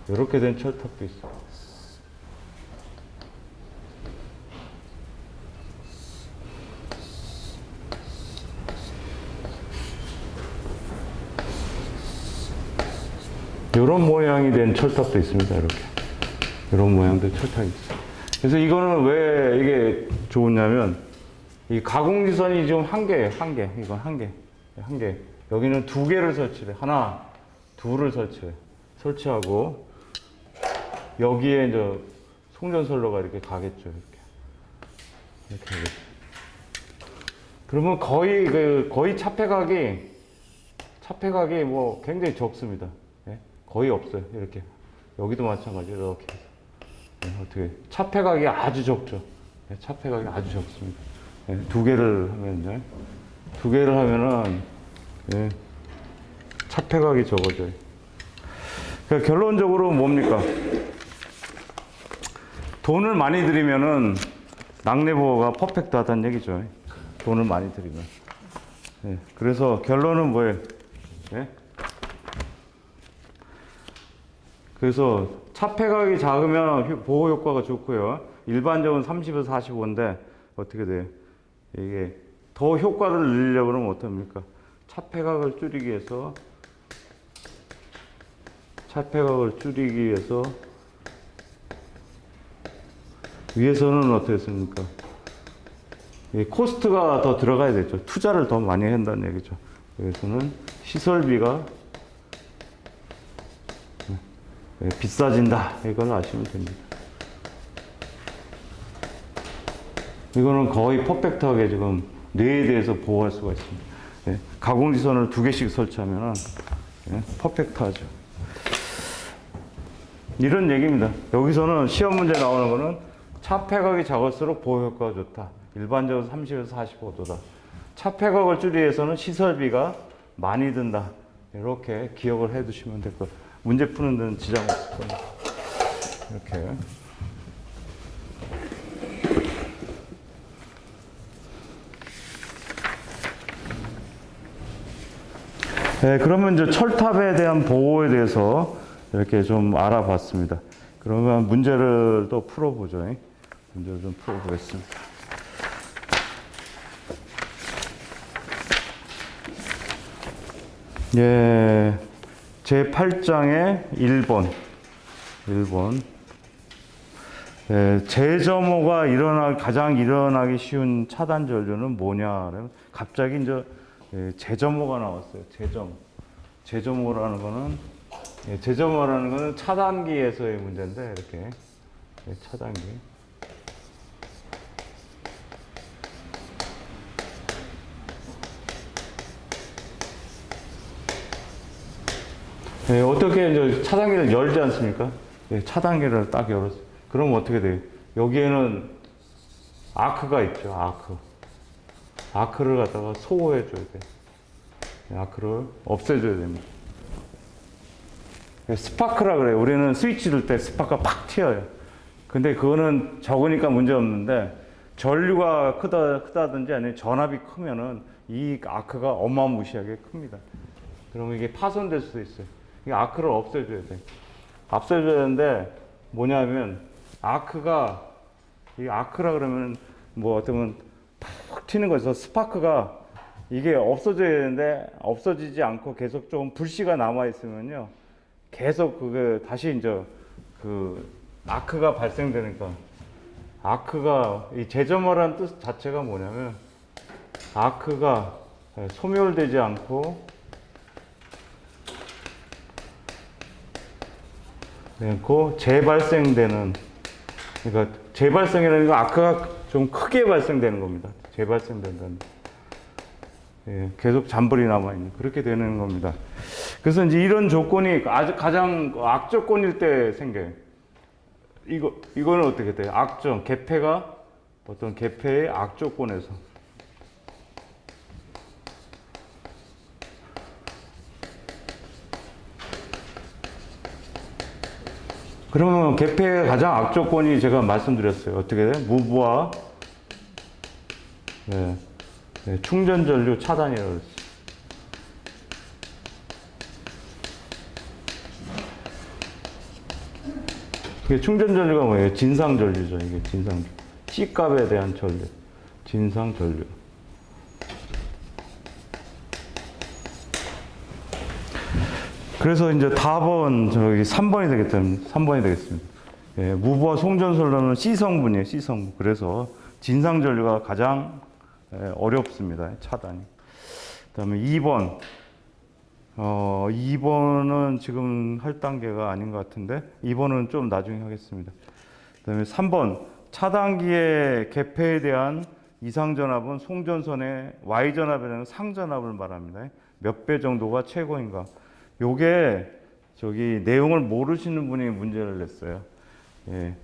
된 철탑도 있어요. 이런 모양이 된 철탑도 있습니다. 이렇게 이런 모양도 철탑이 있어요. 그래서 이거는 왜 이게 좋으냐면 이 가공지선이 지금 한 개, 이건 한 개. 여기는 두 개를 설치해. 하나, 둘을 설치하고 여기에 이제 송전선로가 이렇게 가겠죠. 이렇게 하겠죠. 그러면 거의 차폐각이 뭐 굉장히 적습니다. 거의 없어요. 이렇게 여기도 마찬가지로 이렇게 어떻게 차폐각이 아주 적죠. 차폐각이 아주 적습니다. 두 개를 하면은 차폐각이 적어져요. 그러니까 결론적으로 뭡니까? 돈을 많이 들이면은 낙내 보호가 퍼펙트하다는 얘기죠. 돈을 많이 들이면. 그래서 결론은 뭐예요? 그래서 차폐각이 작으면 보호 효과가 좋고요. 일반적으로 30에서 45인데 어떻게 돼요? 이게 더 효과를 늘리려고 그러면 어떻습니까? 차폐각을 줄이기 위해서 위해서는 어떻게 했습니까? 코스트가 더 들어가야 되죠. 투자를 더 많이 한다는 얘기죠. 그래서는 시설비가 비싸진다. 이걸 아시면 됩니다. 이거는 거의 퍼펙트하게 지금 뇌에 대해서 보호할 수가 있습니다. 가공지선을 두 개씩 설치하면 퍼펙트하죠. 이런 얘기입니다. 여기서는 시험 문제 나오는 거는 차폐각이 작을수록 보호 효과가 좋다. 일반적으로 30에서 45도다. 차폐각을 줄이기 위해서는 시설비가 많이 든다. 이렇게 기억을 해 두시면 될 것 같아요. 문제 푸는 데는 지장 없을 거예요. 이렇게. 그러면 이제 철탑에 대한 보호에 대해서 이렇게 좀 알아봤습니다. 그러면 문제를 또 풀어보죠. 문제를 좀 풀어보겠습니다. 제8장의 1번. 재점호가 가장 일어나기 쉬운 차단 전류는 뭐냐? 갑자기 이제 재점호가 나왔어요. 재점호라는 거는 차단기에서의 문제인데 이렇게 차단기. 어떻게 이제 차단기를 열지 않습니까? 차단기를 딱 열었어요. 그럼 어떻게 돼요? 여기에는 아크가 있죠. 아크를 갖다가 소호해 줘야 돼. 아크를 없애줘야 됩니다. 스파크라 그래요. 우리는 스위치 둘 때 스파크가 팍 튀어요. 근데 그거는 적으니까 문제 없는데 전류가 크다든지 아니면 전압이 크면은 이 아크가 어마무시하게 큽니다. 그러면 이게 파손될 수도 있어요. 이 아크를 없애줘야 돼. 없애줘야 되는데 뭐냐면 이 아크라 그러면 뭐 어쩌면 푹 튀는 거죠. 스파크가 이게 없어져야 되는데 없어지지 않고 계속 좀 불씨가 남아 있으면요. 계속 다시 이제 아크가 발생되니까 이 재점호라는 뜻 자체가 뭐냐면 아크가 소멸되지 않고 재발생되는, 그러니까 재발생이라는 건 아크가 좀 크게 발생되는 겁니다. 재발생된다는. 계속 잔불이 남아있는, 그렇게 되는 겁니다. 그래서 이제 이런 조건이 가장 악조건일 때 생겨요. 이거는 어떻게 돼요? 어떤 개폐의 악조건에서. 그러면 개폐의 가장 악조건이 제가 말씀드렸어요. 어떻게 돼? 무부하 충전 전류 차단이라고 그랬어요. 이게 충전 전류가 뭐예요? 진상 전류죠. 이게 진상 전류. C값에 대한 전류. 진상 전류. 그래서 이제 답은 저기 3번이 되겠습니다. 3번이 되겠습니다. 예, 무부하 송전솔로는 C 성분이에요. C 성분. 그래서 진상 전류가 가장 어렵습니다. 차단이. 그다음에 2번. 2번은 지금 할 단계가 아닌 것 같은데 2번은 좀 나중에 하겠습니다. 그다음에 3번. 차단기의 개폐에 대한 이상전압은 송전선의 Y전압에 대한 상전압을 말합니다. 몇 배 정도가 최고인가? 요게 저기 내용을 모르시는 분이 문제를 냈어요. 예.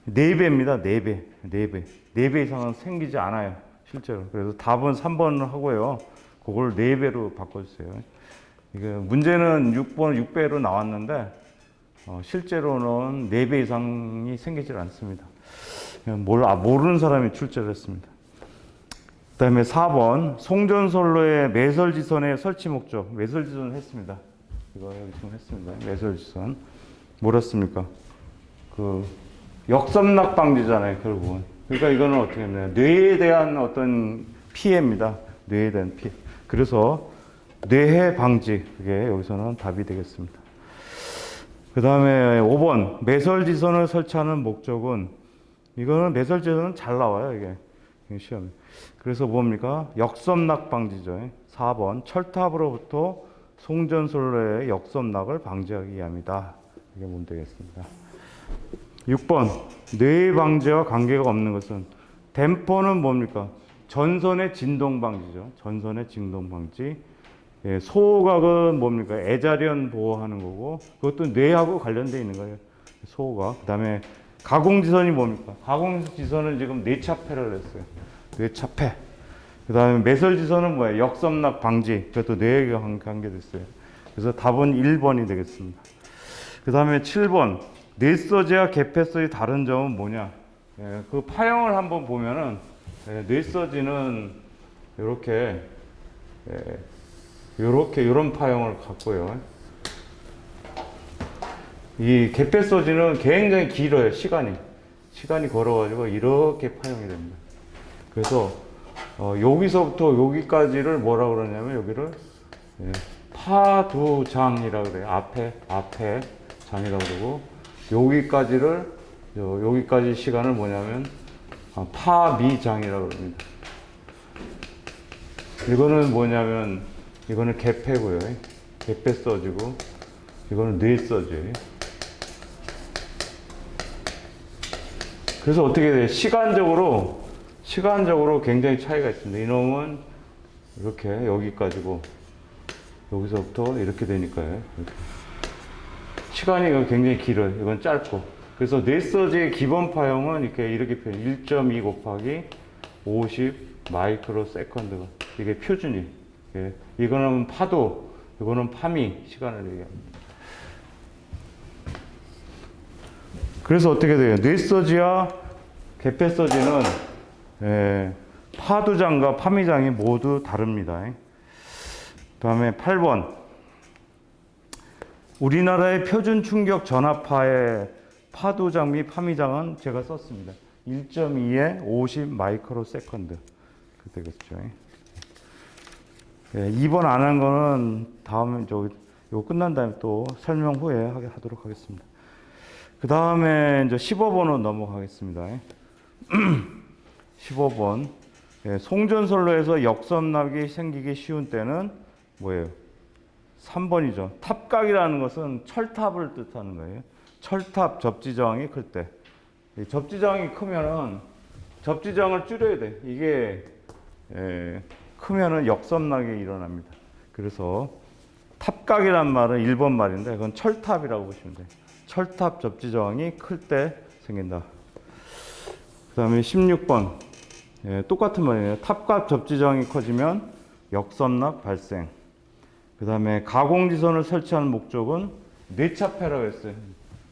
4배입니다. 4배. 4배. 4배 이상은 생기지 않아요. 실제로. 그래서 답은 3번을 하고요. 그걸 4배로 바꿔주세요. 이게 문제는 6번 6배로 나왔는데 실제로는 4배 이상이 생기질 않습니다. 그냥 모르는 사람이 출제를 했습니다. 그 다음에 4번 송전선로의 매설지선의 설치 목적. 매설지선 했습니다. 이거 여기 지금 했습니다. 매설지선. 뭐랬습니까? 그 역섬락 방지잖아요, 결국은. 그러니까 이거는 어떻게 했나요? 뇌에 대한 어떤 피해입니다. 뇌에 대한 피해. 그래서 뇌해 방지. 그게 여기서는 답이 되겠습니다. 그 다음에 5번. 매설지선을 설치하는 목적은, 이거는 매설지선은 잘 나와요, 이게. 시험에. 그래서 뭡니까? 역섬락 방지죠. 4번. 철탑으로부터 송전솔로의 역섬락을 방지하기 위함이다. 이게 뭔 되겠습니다. 6번. 뇌 방지와 관계가 없는 것은, 댐퍼는 뭡니까? 전선의 진동 방지죠. 전선의 진동 방지. 예, 소호각은 뭡니까? 애자련 보호하는 거고, 그것도 뇌하고 관련되어 있는 거예요. 소호각. 그 다음에 가공지선이 뭡니까? 가공지선은 지금 뇌차폐를 했어요. 뇌차폐. 그 다음에 매설지선은 뭐예요? 역섬락 방지. 그것도 뇌에 관계됐어요. 그래서 답은 1번이 되겠습니다. 그 다음에 7번. 뇌서지와 개폐서의 다른 점은 뭐냐? 예, 그 파형을 한번 보면은, 뇌서지는 이렇게, 이런 파형을 갖고요. 이 개폐서지는 굉장히 길어요, 시간이 걸어가지고 이렇게 파형이 됩니다. 그래서 여기서부터 여기까지를 뭐라 그러냐면 여기를 파두장이라고 그래요. 앞에 장이라고 그러고 여기까지 시간을 뭐냐면 파미장이라고 그럽니다. 이거는 뭐냐면 이거는 개폐고요. 개폐서지고 이거는 뇌서지예요. 그래서 어떻게 돼요? 시간적으로 굉장히 차이가 있습니다. 이놈은 이렇게 여기까지고 여기서부터 이렇게 되니까요. 이렇게. 시간이 굉장히 길어요. 이건 짧고. 그래서 뇌서지의 기본 파형은 이렇게 표현. 1.2 곱하기 50 마이크로 세컨드가 이게 표준이. 예. 이거는 파도, 이거는 파미 시간을 얘기합니다. 그래서 어떻게 돼요? 뇌서지와 개폐서지는 파두장과 파미장이 모두 다릅니다. 그 다음에 8번. 우리나라의 표준 충격 전압파의 파두장 및 파미장은 제가 썼습니다. 1.2에 50 마이크로 세컨드. 그렇게 되겠죠. 2번 안 한 거는 다음에 이거 끝난 다음에 또 설명 후에 하도록 하겠습니다. 그 다음에 이제 15번으로 넘어가겠습니다. 15번. 송전솔로에서 역섬락이 생기기 쉬운 때는 뭐예요? 3번이죠. 탑각이라는 것은 철탑을 뜻하는 거예요. 철탑 접지저항이 클 때. 접지저항이 크면은 접지저항을 줄여야 돼. 이게 크면은 역섬락이 일어납니다. 그래서 탑각이란 말은 일본 말인데 그건 철탑이라고 보시면 돼요. 철탑 접지저항이 클 때 생긴다. 그 다음에 16번. 똑같은 말이에요. 탑각 접지저항이 커지면 역섬락 발생. 그 다음에 가공지선을 설치하는 목적은 뇌차폐라고 했어요.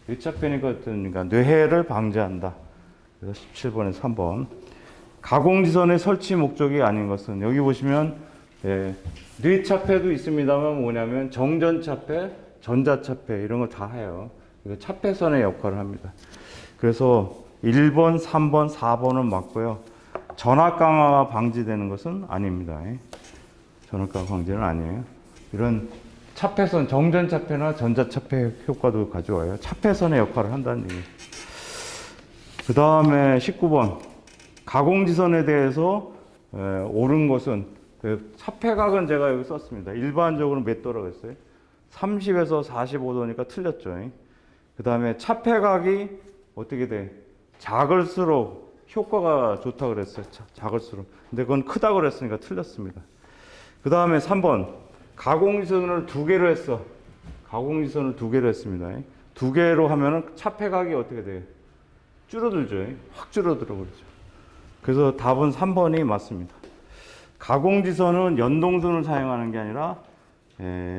뇌차폐니까 그러니까 뇌해를 방지한다. 그래서 17번에서 3번. 가공지선의 설치 목적이 아닌 것은 여기 보시면 뇌차폐도 있습니다만 뭐냐면 정전차폐, 전자차폐 이런 거 다 해요. 이거 차폐선의 역할을 합니다. 그래서 1번, 3번, 4번은 맞고요. 전압 강화가 방지되는 것은 아닙니다. 전압 강화 방지는 아니에요. 이런 차폐선, 정전차폐나 전자차폐 효과도 가져와요. 차폐선의 역할을 한다는 얘기예요. 그 다음에 19번. 가공지선에 대해서 옳은 것은 차폐각은 제가 여기 썼습니다. 일반적으로 몇 도라고 했어요? 30에서 45도니까 틀렸죠. 그 다음에 차폐각이 어떻게 돼? 작을수록 효과가 좋다고 그랬어요. 작을수록. 근데 그건 크다고 그랬으니까 틀렸습니다. 그 다음에 3번. 가공지선을 2개로 했어. 가공지선을 2개로 했습니다. 2개로 하면은 차폐각이 어떻게 돼요? 줄어들죠. 확 줄어들어 그러죠. 그래서 답은 3번이 맞습니다. 가공지선은 연동선을 사용하는 게 아니라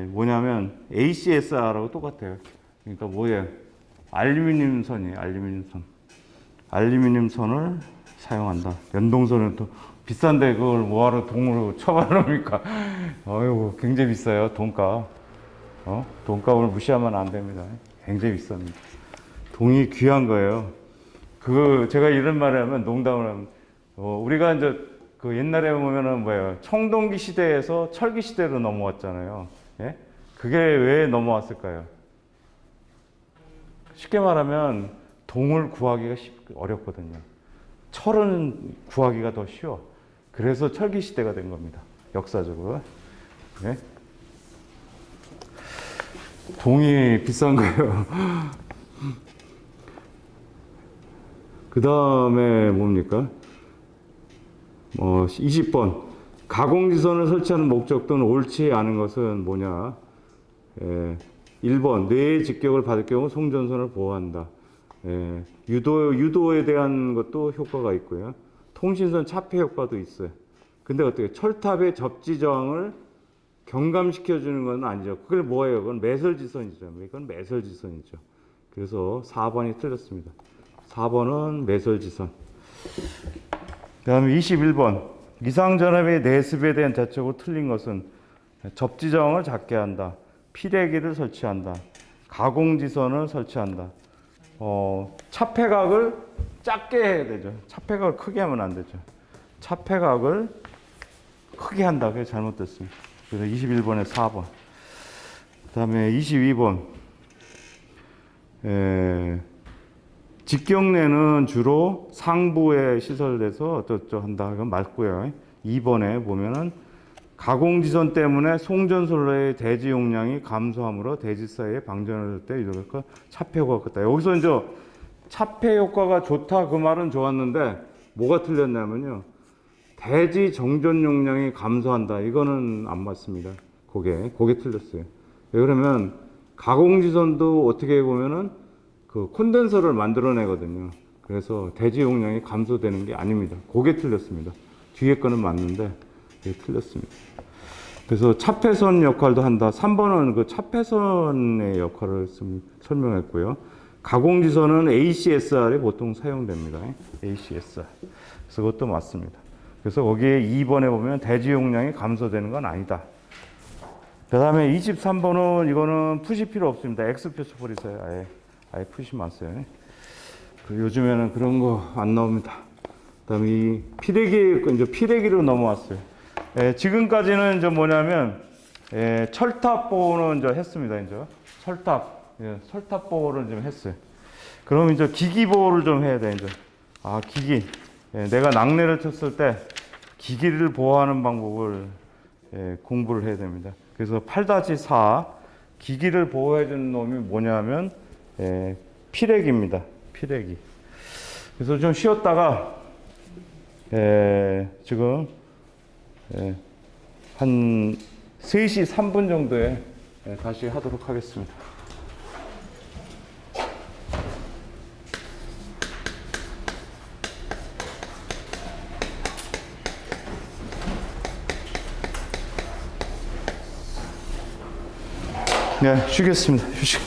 뭐냐면 ACSR하고 똑같아요. 그러니까 뭐예요? 알루미늄 선이에요. 알루미늄 선. 알루미늄 선을 사용한다. 연동선은 또 비싼데 그걸 뭐하러 동으로 쳐박습니까? 어이구 굉장히 비싸요. 돈값. 돈값을 무시하면 안 됩니다. 굉장히 비쌉니다. 동이 귀한 거예요. 제가 이런 말을 하면 농담을 하면 우리가 이제 그 옛날에 보면은 뭐예요? 청동기 시대에서 철기 시대로 넘어왔잖아요. 예? 그게 왜 넘어왔을까요? 쉽게 말하면 동을 구하기가 어렵거든요. 철은 구하기가 더 쉬워. 그래서 철기 시대가 된 겁니다. 역사적으로. 예? 동이 비싼 거예요. 그 다음에 뭡니까? 20번. 가공지선을 설치하는 목적 또는 옳지 않은 것은 뭐냐? 1번. 뇌의 직격을 받을 경우 송전선을 보호한다. 유도에 대한 것도 효과가 있고요. 통신선 차폐 효과도 있어요. 근데 어떻게 철탑의 접지 저항을 경감시켜주는 건 아니죠. 그게 뭐예요? 그건 매설지선이죠. 이건 매설지선이죠. 그래서 4번이 틀렸습니다. 4번은 매설지선. 그 다음에 21번. 이상전압의 내습에 대한 대책으로 틀린 것은 접지 저항을 작게 한다. 피레기를 설치한다. 가공지선을 설치한다. 차폐각을 작게 해야 되죠. 차폐각을 크게 하면 안 되죠. 차폐각을 크게 한다. 그게 잘못됐습니다. 그래서 21번에 4번. 그 다음에 22번. 직경내는 주로 상부에 시설돼서 어쩌고저쩌고 한다. 이건 맞고요. 2번에 보면은 가공지선 때문에 송전솔로의 대지 용량이 감소하므로 대지 사이에 방전할 때 이렇게 차폐 효과가 크다. 여기서 이제 차폐 효과가 좋다 그 말은 좋았는데 뭐가 틀렸냐면요. 대지 정전 용량이 감소한다. 이거는 안 맞습니다. 그게 틀렸어요. 왜 그러면 가공지선도 어떻게 보면은 그 콘덴서를 만들어내거든요. 그래서 대지 용량이 감소되는 게 아닙니다. 그게 틀렸습니다. 뒤에 거는 맞는데 그게 틀렸습니다. 그래서 차폐선 역할도 한다. 3번은 그 차폐선의 역할을 설명했고요. 가공지선은 ACSR이 보통 사용됩니다. ACSR. 그래서 그것도 맞습니다. 그래서 거기에 2번에 보면 대지 용량이 감소되는 건 아니다. 그 다음에 23번은 이거는 푸실 필요 없습니다. X표 쳐버리세요. 아예 푸시 마세요. 요즘에는 그런 거 안 나옵니다. 그 다음에 이 피레기로 넘어왔어요. 지금까지는 이제 뭐냐면, 철탑 보호는 이제 했습니다. 이제 철탑 보호를 좀 했어요. 그럼 이제 기기 보호를 좀 해야 돼, 이제. 기기. 내가 낙뢰를 쳤을 때 기기를 보호하는 방법을 공부를 해야 됩니다. 그래서 8-4 기기를 보호해주는 놈이 뭐냐면 피레기입니다. 피레기. 그래서 좀 쉬었다가 지금 한 3시 3분 정도에 다시 하도록 하겠습니다. 네, 쉬겠습니다. 휴식.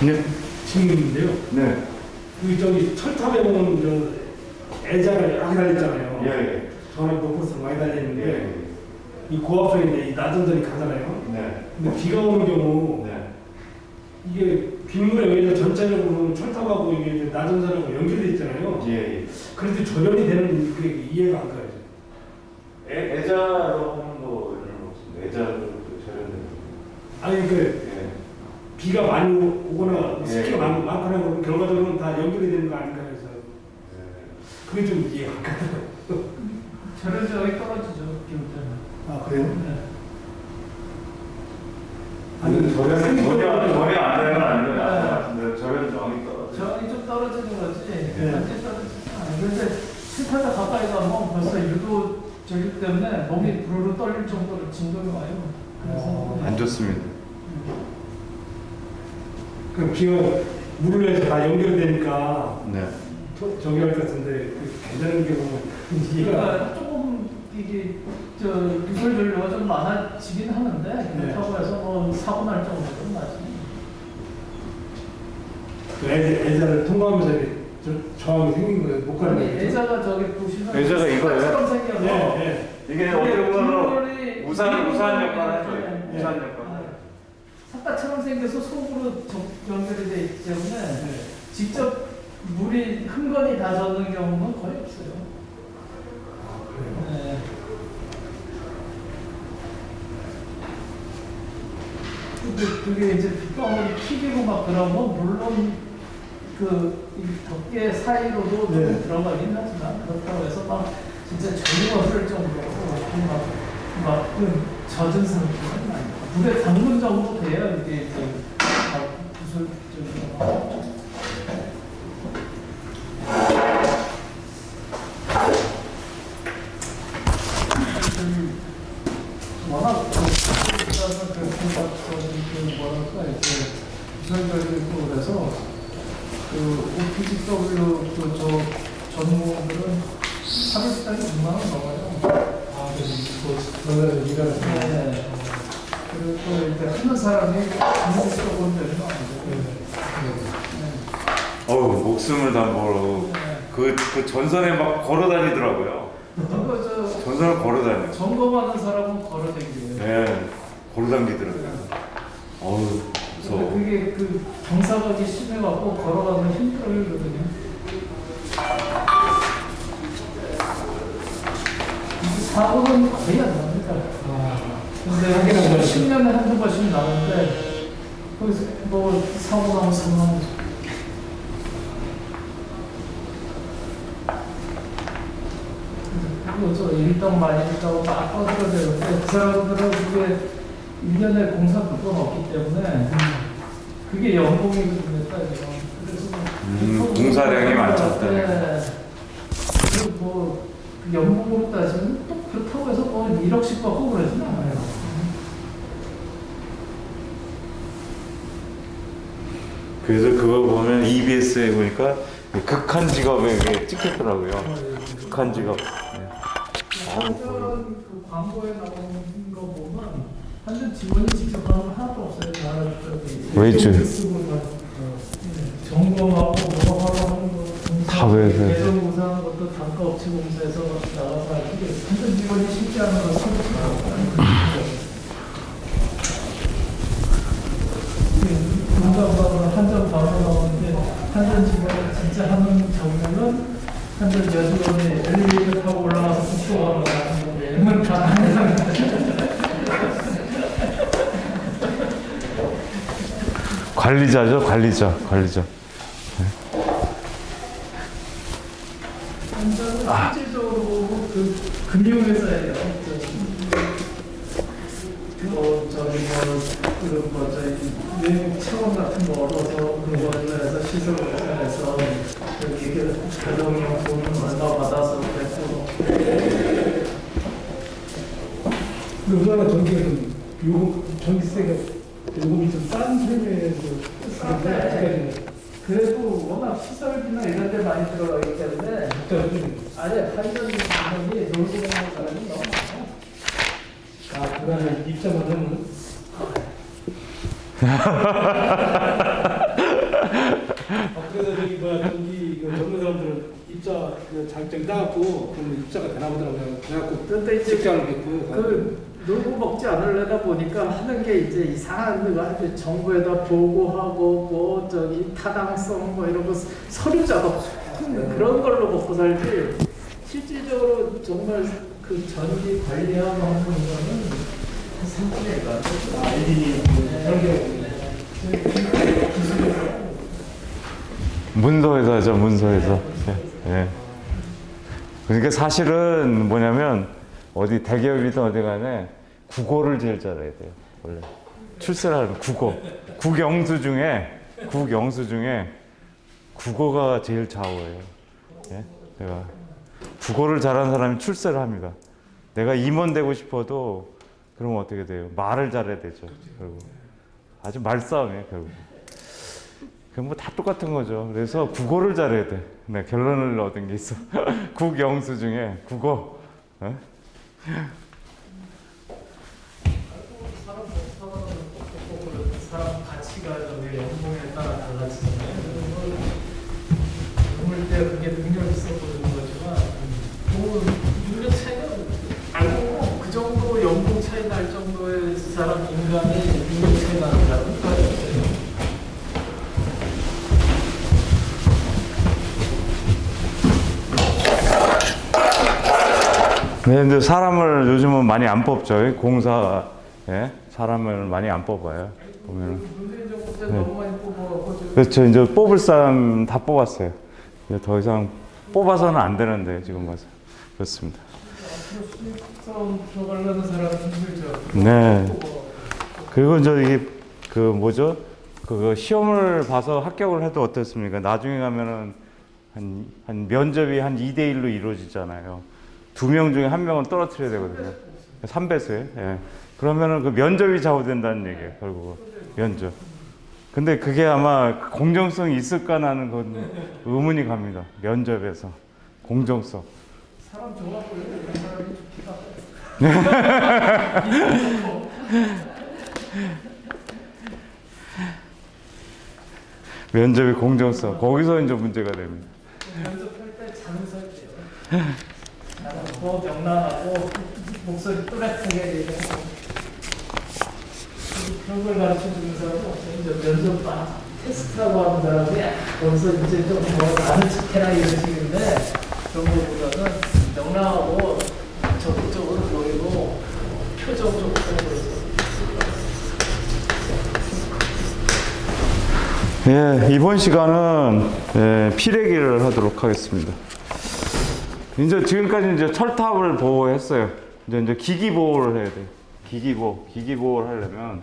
네. 질문인데요. 네. 그 저기 철탑에 보면 저 애자가 여러 개 달렸잖아요. 예. 전에 높아서 많이 달렸는데 예. 이 고압선인데 이 낮은 전이 가잖아요. 네. 근데 비가 오는 경우 네. 이게 빗물에 의해서 전체적으로 철탑하고 이게 이제 낮은 전하고 연결돼 있잖아요. 예. 그런데 조련이 되는 그게 이해가 안 가요. 애자로 하는 거 이런 거 없습니다. 애자로 저렴되는 아니 그 예. 비가 많이 오거나 습기가 예. 많거나 그러면 결과적으로 다 연결이 되는 거 아닌가 해서 예. 그게 좀 이해가 안 가요. 저런 저기 떨어지죠, 비 올 때는. 아 그래요? 네. 아니 전혀 안 되는 건 아닌 것 네. 같은데 저런 정이 떨어져. 저기 좀 떨어지는 거지. 네. 완전 떨어지지 않아요. 근데 실타자 가까이 가면 벌써 유도 저기 때문에 몸이 부르르 떨릴 정도로 진동이 와요. 그래서 안 좋습니다. 그 비가 물을 내서 다 연결되니까 네. 정결 같은데 그 괜찮은 경우는 이해가 그러니까 조금 이게 저 유설 전류가 좀 많아지긴 하는데 그렇다고 해서 뭐 사고 날 정도는 나지. 그 애자를 통과하면서 이렇게 저항이 생긴 거예요. 못 가는 아니 거예요. 애자가 저기 보시면 애자가 이거예요? 처럼 생겨서 네. 이게 근데 어떻게 보면 빗물이 우산 역할 하죠. 네. 우산 역할. 삿바처럼 생겨서 속으로 연결이 돼 있기 때문에 네. 직접 물이 흥건히 다 젖는 경우는 거의 없어요. 아, 그래요? 네. 근데 그게 이제 빗방울이 튀기고 막 그러면 물론 이 덮개 사이로도 좀 네. 들어가긴 하지만 그렇다고 해서 막 진짜 전류가 흐를 정도로 막 젖은 상태는 아니고 물에 담근 정도 돼야 이게 구슬 정도. 워낙 뭐랄까 이제 구설적이고 그래서 OPGW 저 전무들은 하루 시간이 6만 원 넘어요. 아, 그래서 일하는 네. 그리고 이제 하는 사람이 전문적으로 되는 거 아니고. 어우, 목숨을 담보로 그 전선에 막 걸어 다니더라고요. 이거 저 전선을 걸어 다녀요. 점검하는 사람은 걸어 다니고요. 네. 걸어 다니더라고요. 어우, 무서워. 그게 경사각이 심해갖고 걸어가면 힘들어요거든요. 사고는 거의 안 납니다. 근데 10년에 한두 번씩 나는데 거기서 뭐 사고 나면 사고 나면 그리고 저 일당 많이 했다고 막 떠들어야 되는데 그 사람들은 그게 1년에 공사 물건 없기 때문에 그게 연봉이거든요, 따지면. 그래서 공사량이 많죠. 네. 그리고 뭐 연봉으로 따지면 또 그렇다고 해서 뭐 1억씩 받고 그러진 않아요. 그래서 그거 보면 EBS에 보니까 극한 직업에 찍혔더라고요. 극한 직업. 네. 완전 그 광고에 나오는 거 보면 완전 직원이 직접 하는 거 하나도 없어요. 다 저기 외주. 쓰고 점검하고 뭐 하는 거 다 외주. 배송 공사하는 것도 단가 업체 공사에서 나가서 하는 게 완전 직원이 쉽지 않은 거 서로 한전 직원이 진짜 하는 경우는 한전 여직원이 엘리베이터 타고 올라가서 국토하는 거 같은 건데 다 하는 관리자죠, 관리자. 한전은 실질적으로 그 금융회사예요. 외국 차원 같은 거 얻어서 그걸로 해서 시설을 해서 여기 가정용 돈을 얼마 받아서 그랬고. 근데 우리나라 전기가 좀 전기세가 요금이 좀 싼 편에서 쓰는데 아직까지는 그래도 워낙 시설비나 이런 데 많이 들어가기 때문에 아니 한전 직원이 놀고 가는 사람이 너무 많아요. 아, 그러면 입자만 하면 그래서 저기 뭐야 전기 전문 사람들은 입자 자격증 따갖고 그러면 입자가 되나 보더라고요. 그래갖고 근데 이제 직장을 뵙고 그 놀고 먹지 않으려다 보니까 하는 게 이제 이상한 거 아주 정부에다 보고하고 뭐 저기 타당성 뭐 이런 거 서류 작업 그런 걸로 먹고 살지 실질적으로 정말 그 전기 관리하고 하는 거는 상태가 아이디 그런 게 문서회사죠, 문서회사. 예. 그러니까 사실은 뭐냐면 어디 대기업이든 어디 간에 국어를 제일 잘해야 돼요. 원래 출세를 하면 국어. 국영수 중에 국어가 제일 좌우예요. 예? 내가 국어를 잘하는 사람이 출세를 합니다. 내가 임원 되고 싶어도 그러면 어떻게 돼요? 말을 잘해야 되죠. 결국 아주 말싸움이에요. 결국. 그럼 뭐 다 똑같은 거죠. 그래서 국어를 잘해야 돼. 네, 결론을 얻은 게 있어. 국영수 중에 국어. 예? 사람 가치가 저기 연봉에 따라 달라지잖아요. 그럴 때 그게 능력이 있어 보이는 거지만 뭐 능력 차이가 알고 그 정도 연봉 차이 날 정도의 사람 인간이 능력 차이 나는 사람은 거의 없어요. 네, 근데 사람을 요즘은 많이 안 뽑죠. 공사, 예? 사람을 많이 안 뽑아요. 보면은. 문재인 정부 때 너무 많이 뽑아가지고 그렇죠. 이제 뽑을 사람 다 뽑았어요. 이제 더 이상 뽑아서는 안 되는데, 지금 와서. 그렇습니다. 앞으로 수익성 들어가려는 사람은 힘들죠. 네. 그리고 이제 이게, 그 뭐죠? 그 시험을 봐서 합격을 해도 어떻습니까? 나중에 가면은 한 면접이 한 2대1로 이루어지잖아요. 2명 중에 1명은 떨어뜨려야 되거든요. 3배수에. 예. 그러면은 그 면접이 좌우된다는 얘기예요, 결국은. 면접. 근데 그게 아마 공정성이 있을까라는 건 의문이 갑니다. 면접에서. 공정성. 사람 좋아 보이는 이런 사람이 좋기가 면접의 공정성. 거기서 이제 문제가 됩니다. 면접할 때 장설돼요. 뭐 명랑하고 목소리 또렷하게 얘기하고 그런 걸 가르쳐주는 사람은 없어요. 이제 면접 딱 테스트하고 하는 사람이 거기서 이제 좀 더 아는 척해라 이런 식인데 그런 것보다는 명랑하고 적극적으로 보이고 표정 좋고 그래서 예, 이번 시간은 피레기를 하도록 하겠습니다. 이제 지금까지 이제 철탑을 보호했어요. 이제 기기 보호를 해야 돼요. 기기 보호를 하려면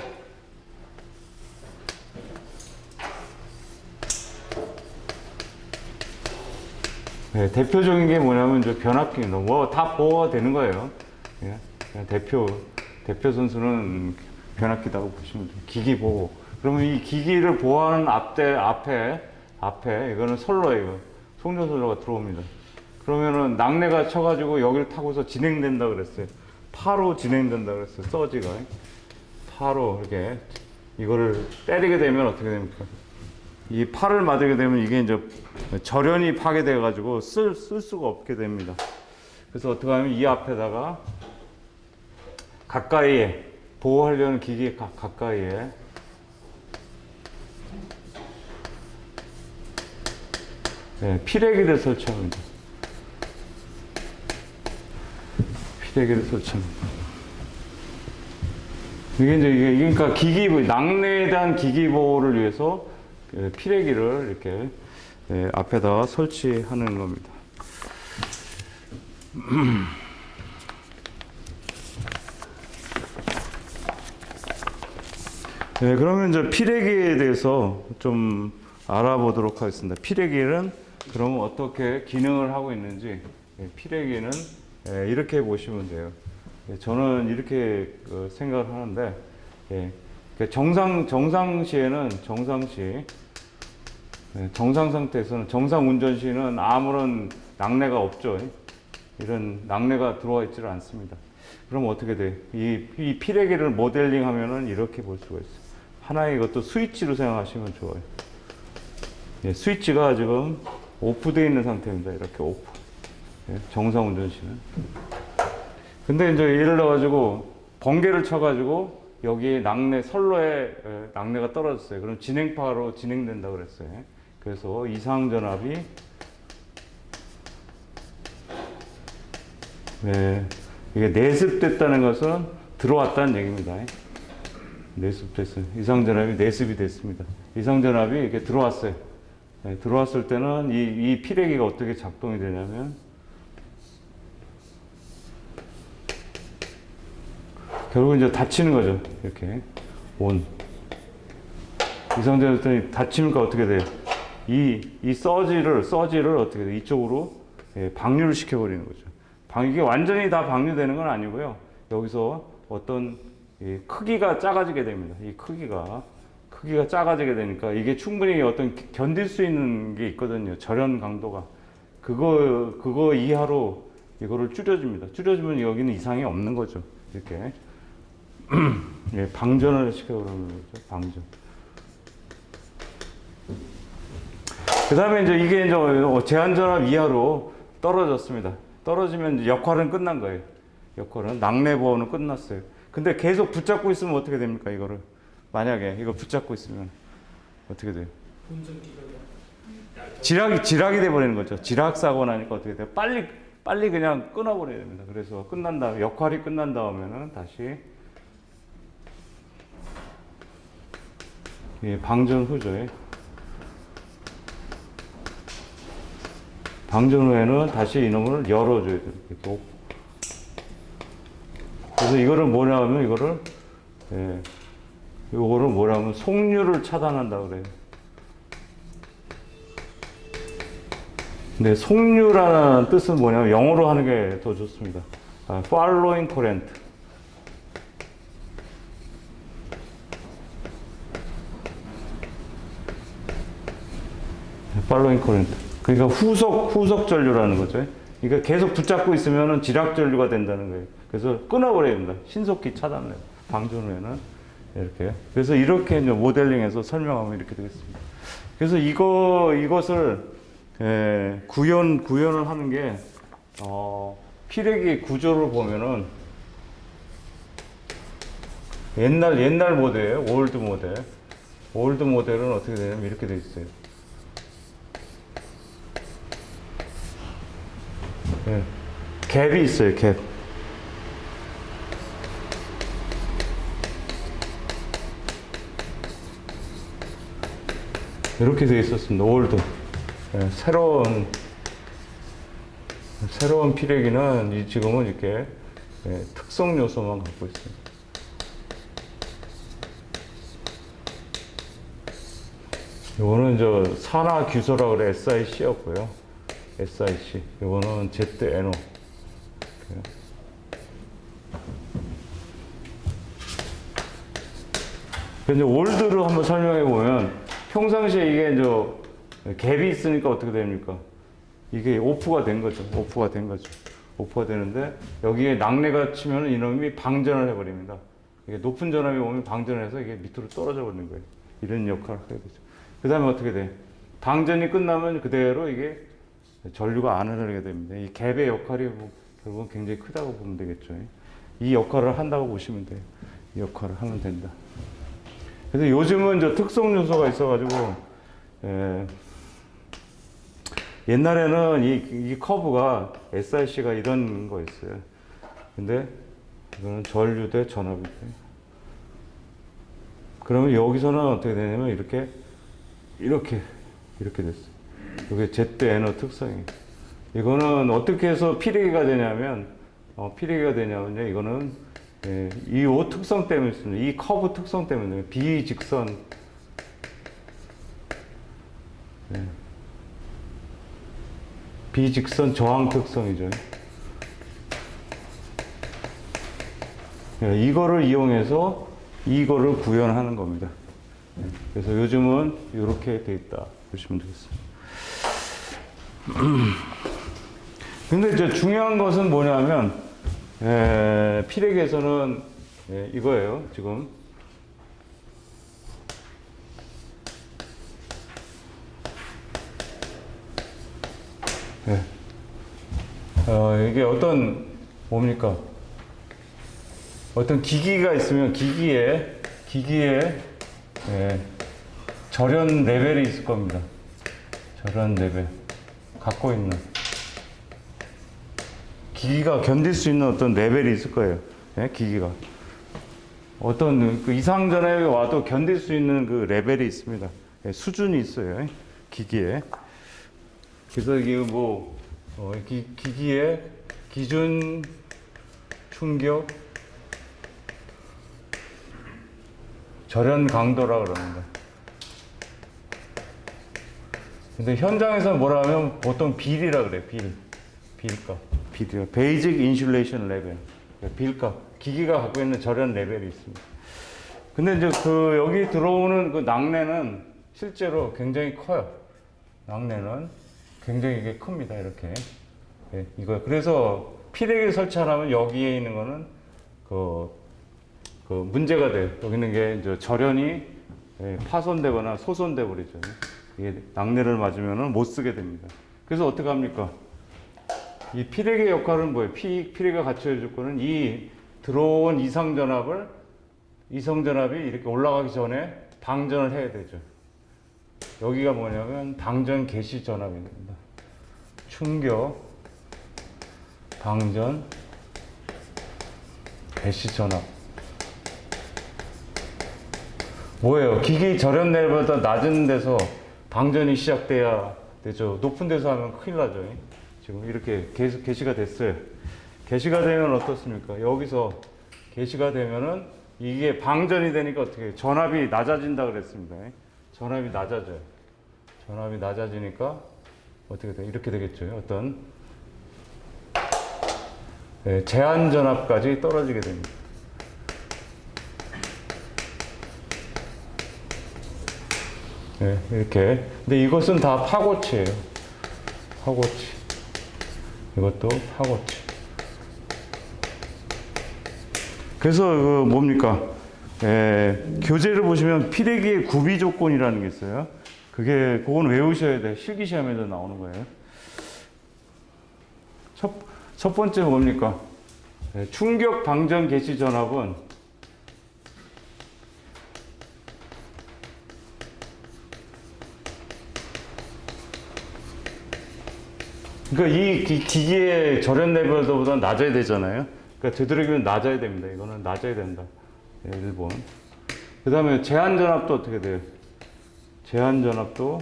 네, 대표적인 게 뭐냐면 이제 변압기입니다. 뭐 다 보호가 되는 거예요. 예, 그냥 대표 선수는 변압기다고 보시면 돼요. 기기 보호. 그러면 이 기기를 보호하는 앞에 이거는 선로예요. 송전선로가 들어옵니다. 그러면은 낙뢰가 쳐가지고 여기를 타고서 진행된다 그랬어요. 파로 진행된다 그랬어요. 서지가 파로 이렇게 이거를 때리게 되면 어떻게 됩니까? 이 팔을 맞게 되면 이게 이제 절연이 파괴돼 가지고 쓸 수가 없게 됩니다. 그래서 어떻게 하면 이 앞에다가 가까이에 보호하려는 기기 가까이에 피레기를 설치합니다. 피레기를 설치합니다. 이게 그러니까 낙뢰에 대한 기기 보호를 위해서 피레기를 이렇게 앞에다 설치하는 겁니다. 그러면 이제 피레기에 대해서 좀 알아보도록 하겠습니다. 피레기는 그러면 어떻게 기능을 하고 있는지, 피레기는 이렇게 보시면 돼요. 저는 이렇게 생각을 하는데, 정상시에는 정상 상태에서는 정상 운전 시에는 아무런 낙뢰가 없죠. 이런 낙뢰가 들어와 있지를 않습니다. 그럼 어떻게 돼? 이 피레기를 모델링 하면은 이렇게 볼 수가 있어요. 하나의 이것도 스위치로 생각하시면 좋아요. 스위치가 지금 오프되어 있는 상태입니다. 이렇게 오프. 정상 운전 시는. 근데 이제 예를 들어가지고 번개를 쳐가지고 여기 선로에 낙뢰가 떨어졌어요. 그럼 진행파로 진행된다고 그랬어요. 그래서 이상전압이 이게 내습됐다는 것은 들어왔다는 얘기입니다. 내습됐어요. 이상전압이 내습이 됐습니다. 이상전압이 이렇게 들어왔어요. 들어왔을 때는 이 피레기가 어떻게 작동이 되냐면 결국 이제 닫히는 거죠. 이렇게 온. 이상전압이 닫히니까 어떻게 돼요? 이 서지를 어떻게 돼요? 이쪽으로 방류를 시켜버리는 거죠. 이게 완전히 다 방류되는 건 아니고요. 여기서 어떤 크기가 작아지게 됩니다. 이 크기가 작아지게 되니까 이게 충분히 어떤 견딜 수 있는 게 있거든요. 절연 강도가. 그거 이하로 이거를 줄여줍니다. 줄여주면 여기는 이상이 없는 거죠. 이렇게. 방전을 시켜버리는 거죠. 방전. 그 다음에 이제 이게 이제 제한전압 이하로 떨어졌습니다. 떨어지면 이제 역할은 끝난 거예요. 역할은 낙뢰 보호는 끝났어요. 근데 계속 붙잡고 있으면 어떻게 됩니까? 이거를 만약에 이거 붙잡고 있으면 어떻게 돼요? 지락이 돼 버리는 거죠. 지락 사고 나니까 어떻게 돼요? 빨리 그냥 끊어버려야 됩니다. 그래서 끝난 다음에 역할이 끝난 다음에는 다시 방전 후죠. 방전 후에는 다시 이놈을 열어줘야 돼요. 이렇게. 그래서 이거를 뭐냐면 이거를 뭐냐면 속류를 차단한다고 그래요. 근데 속류라는 뜻은 뭐냐면 영어로 하는 게 더 좋습니다. following current. following current. 그러니까 후속 전류라는 거죠. 그러니까 계속 붙잡고 있으면 지락 전류가 된다는 거예요. 그래서 끊어버려야 됩니다. 신속히 차단을 해요. 방전 후에는 이렇게. 그래서 이렇게 이제 모델링해서 설명하면 이렇게 되겠습니다. 그래서 이것을 구현을 하는 게 피레기 구조를 보면은 옛날 모델이에요. 올드 모델. 올드 모델은 어떻게 되냐면 이렇게 돼 있어요. 갭이 있어요. 갭. 이렇게 되어 있었습니다. 올드. 새로운 피레기는 지금은 이렇게 특성 요소만 갖고 있습니다. 이거는 저 산화 규소라고 그래. SIC였고요. SIC. 이거는 ZNO. 이제 올드를 한번 설명해 보면 평상시에 이게 이제 갭이 있으니까 어떻게 됩니까? 이게 오프가 된 거죠. 오프가 되는데 여기에 낙뢰가 치면 이놈이 방전을 해버립니다. 이게 높은 전압이 오면 방전해서 이게 밑으로 떨어져 버리는 거예요. 이런 역할을 하게 되죠. 그 다음에 어떻게 돼? 방전이 끝나면 그대로 이게 전류가 안 흐르게 됩니다. 이 갭의 역할이 결국은 굉장히 크다고 보면 되겠죠. 이 역할을 한다고 보시면 돼요. 이 역할을 하면 된다. 그래서 요즘은 저 특성 요소가 있어가지고 옛날에는 이 커브가 SRC가 이런 거였어요. 근데 이거는 전류대 전압이 돼. 그러면 여기서는 어떻게 되냐면 이렇게 됐어요. 이게 ZNO 특성이에요. 이거는 어떻게 해서 피레기가 되냐면요. 이거는 이 O 특성 때문에 있습니다. 이 커브 특성 때문에 비직선. 비직선 저항 특성이죠. 이거를 이용해서 이거를 구현하는 겁니다. 그래서 요즘은 이렇게 돼 있다 보시면 되겠습니다. 근데 이제 중요한 것은 뭐냐면 피렉에서는 이거예요. 지금 이게 뭡니까? 어떤 기기가 있으면 기기에 절연 레벨이 있을 겁니다. 절연 레벨 갖고 있는 기기가 견딜 수 있는 어떤 레벨이 있을 거예요. 기기가 어떤 그 이상 전압에 와도 견딜 수 있는 그 레벨이 있습니다. 수준이 있어요. 기기에. 그래서 이게 기기의 기준 충격 절연 강도라 그럽니다. 근데 현장에서 뭐라 하면 보통 빌이라 그래. 빌값. 빌이요. 베이직 인슐레이션 레벨. 빌값. 기기가 갖고 있는 절연 레벨이 있습니다. 근데 이제 여기 들어오는 그 낙뢰는 실제로 굉장히 커요. 낙뢰는 굉장히 이게 큽니다. 이렇게. 이거. 그래서 피레기를 설치하려면 여기에 있는 거는 문제가 돼요. 여기 있는 게 이제 절연이 파손되거나 소손돼 버리죠. 이게 낙뢰를 맞으면은 못 쓰게 됩니다. 그래서 어떻게 합니까? 이 피레기의 역할은 뭐예요? 피레기가 갖춰줄 거는 이 들어온 이상전압이 이렇게 올라가기 전에 방전을 해야 되죠. 여기가 뭐냐면 방전 개시 전압입니다. 충격, 방전, 개시 전압. 뭐예요? 기기 절연 레벨보다 낮은 데서 방전이 시작돼야 되죠. 높은 데서 하면 큰일 나죠. 지금 이렇게 개시가 됐어요. 개시가 되면 어떻습니까? 여기서 개시가 되면은 이게 방전이 되니까 어떻게 해요? 전압이 낮아진다 그랬습니다. 전압이 낮아져요. 전압이 낮아지니까 어떻게 돼요? 이렇게 되겠죠. 어떤 제한 전압까지 떨어지게 됩니다. 이렇게. 근데 이것은 다 파고치예요. 파고치. 이것도 파고치. 그래서 뭡니까? 교재를 보시면 피레기의 구비 조건이라는 게 있어요. 그건 외우셔야 돼. 실기시험에도 나오는 거예요. 첫 번째 뭡니까? 충격 방전 개시 전압은 그러니까 이 기기의 절연 레벨보다 낮아야 되잖아요. 그러니까 되도록이면 낮아야 됩니다. 이거는 낮아야 된다. 1번. 그 다음에 제한 전압도 어떻게 돼요? 제한 전압도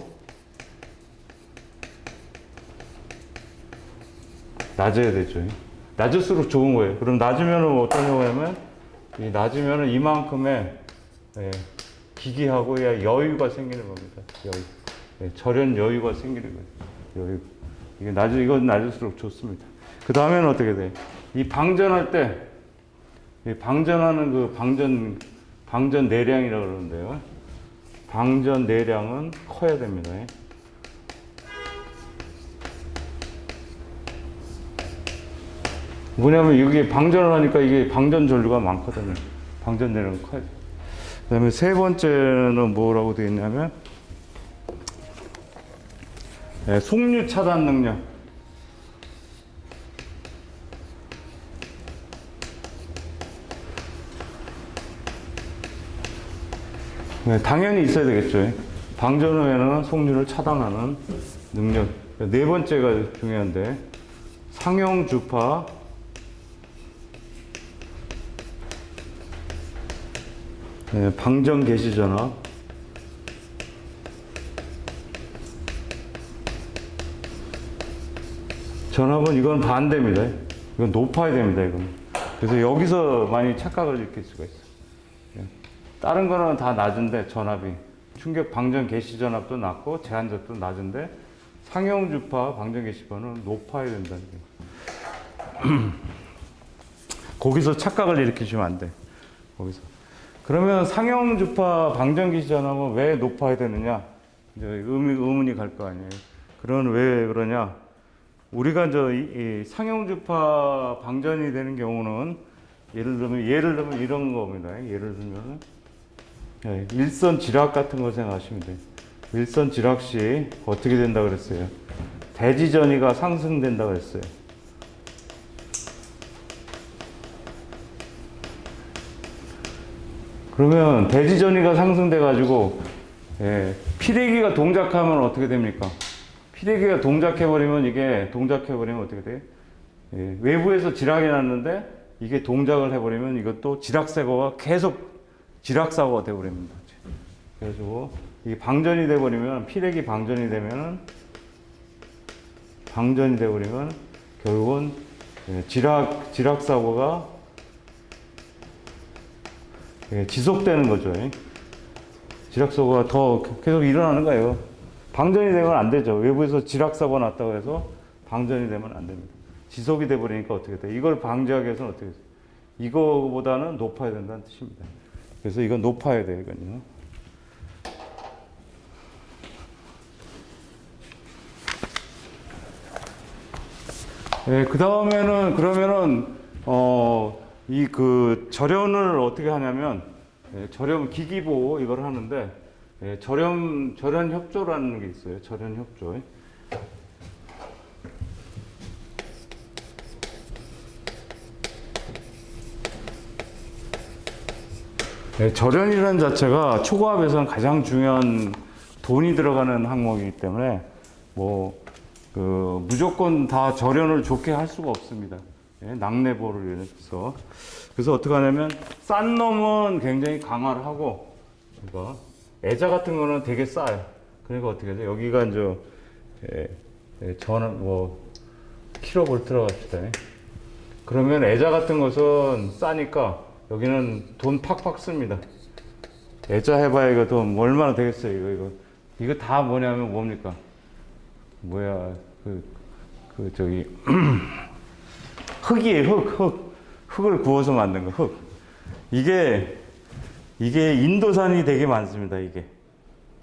낮아야 되죠. 낮을수록 좋은 거예요. 그럼 낮으면 어떤 경우냐면, 낮으면 이만큼의 기기하고 여유가 생기는 겁니다. 여유. 절연 여유가 생기는 거예요. 여유. 이건 낮을수록 좋습니다. 그 다음에는 어떻게 돼? 이 방전할 때, 방전하는 방전 내량이라고 그러는데요. 방전 내량은 커야 됩니다. 뭐냐면 여기 방전을 하니까 이게 방전 전류가 많거든요. 방전 내량은 커야 돼요. 그 다음에 세 번째는 뭐라고 되어 있냐면, 속류 차단 능력. 당연히 있어야 되겠죠. 방전 후에는 속류를 차단하는 능력. 네 번째가 중요한데, 상용 주파 방전 개시 전압. 전압은 이건 반대입니다. 이건 높아야 됩니다. 이건. 그래서 여기서 많이 착각을 일으킬 수가 있어요. 다른 거는 다 낮은데 전압이 충격 방전 개시 전압도 낮고 제한적도 낮은데 상용 주파 방전 개시번은 높아야 된다는 거예요. 거기서 착각을 일으키시면 안 돼. 거기서. 그러면 상용 주파 방전 개시 전압은 왜 높아야 되느냐? 이제 의문이 갈 거 아니에요. 그런 왜 그러냐? 우리가 이 상용 주파 방전이 되는 경우는 예를 들면 이런 겁니다. 예를 들면 일선 지락 같은 거 생각하시면 돼요. 일선 지락 시 어떻게 된다 그랬어요? 대지 전위가 상승된다 그랬어요. 그러면 대지 전위가 상승돼 가지고 피대기가 동작하면 어떻게 됩니까? 피대기가 동작해버리면 어떻게 돼요? 외부에서 지락이 났는데 이게 동작을 해버리면 이것도 지락사고가 계속 지락사고가 돼버립니다. 그래서 이게 방전이 돼버리면 피대기 방전이 돼버리면 결국은 지락사고가 지속되는 거죠. 지락사고가 더 계속 일어나는 거예요. 방전이 되면 안 되죠. 외부에서 지락사고가 났다고 해서 방전이 되면 안 됩니다. 지속이 돼버리니까 어떻게 돼요? 이걸 방지하기 위해서는 어떻게 돼요? 이거보다는 높아야 된다는 뜻입니다. 그래서 이건 높아야 돼요, 이건요. 그 다음에는, 그러면은, 절연을 어떻게 하냐면, 절연 기기보 이걸 하는데, 절연 협조라는 게 있어요. 절연 협조. 절연이라는 자체가 초고압에서는 가장 중요한 돈이 들어가는 항목이기 때문에 무조건 다 절연을 좋게 할 수가 없습니다. 낙내보를 위해서. 그래서 어떻게 하냐면 싼 놈은 굉장히 강화를 하고 애자 같은 거는 되게 싸요. 그러니까 어떻게 해요? 여기가 이제 저는 킬로볼트라고 합시다. 그러면 애자 같은 것은 싸니까 여기는 돈 팍팍 씁니다. 애자 해봐야 이거 돈 얼마나 되겠어요, 이거 다 뭐냐면 뭡니까? 흙이에요, 흙을 구워서 만든 거, 흙. 이게 인도산이 되게 많습니다, 이게.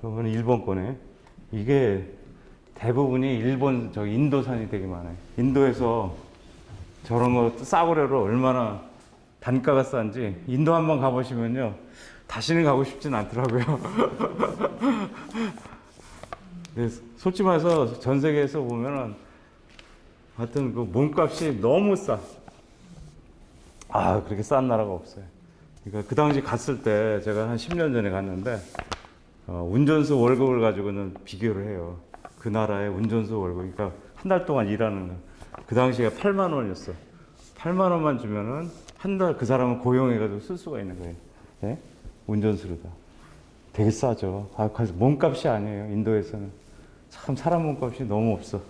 그러면 일본 거네. 이게 대부분이 인도산이 되게 많아요. 인도에서 저런 거 싸구려를 얼마나 단가가 싼지 인도 한번 가보시면요 다시는 가고 싶진 않더라고요. 솔직히 말해서 전 세계에서 보면은 하여튼 그 몸값이 너무 싸. 그렇게 싼 나라가 없어요. 그러니까 그 당시 갔을 때 제가 한 10년 전에 갔는데 운전수 월급을 가지고는 비교를 해요. 그 나라의 운전수 월급. 그러니까 한 달 동안 일하는 거. 그 당시에 8만 원이었어. 8만 원만 주면은 한 달 그 사람은 고용해가지고 쓸 수가 있는 거예요. 네? 운전수로다. 되게 싸죠. 그래서 몸값이 아니에요. 인도에서는. 참 사람 몸값이 너무 없어.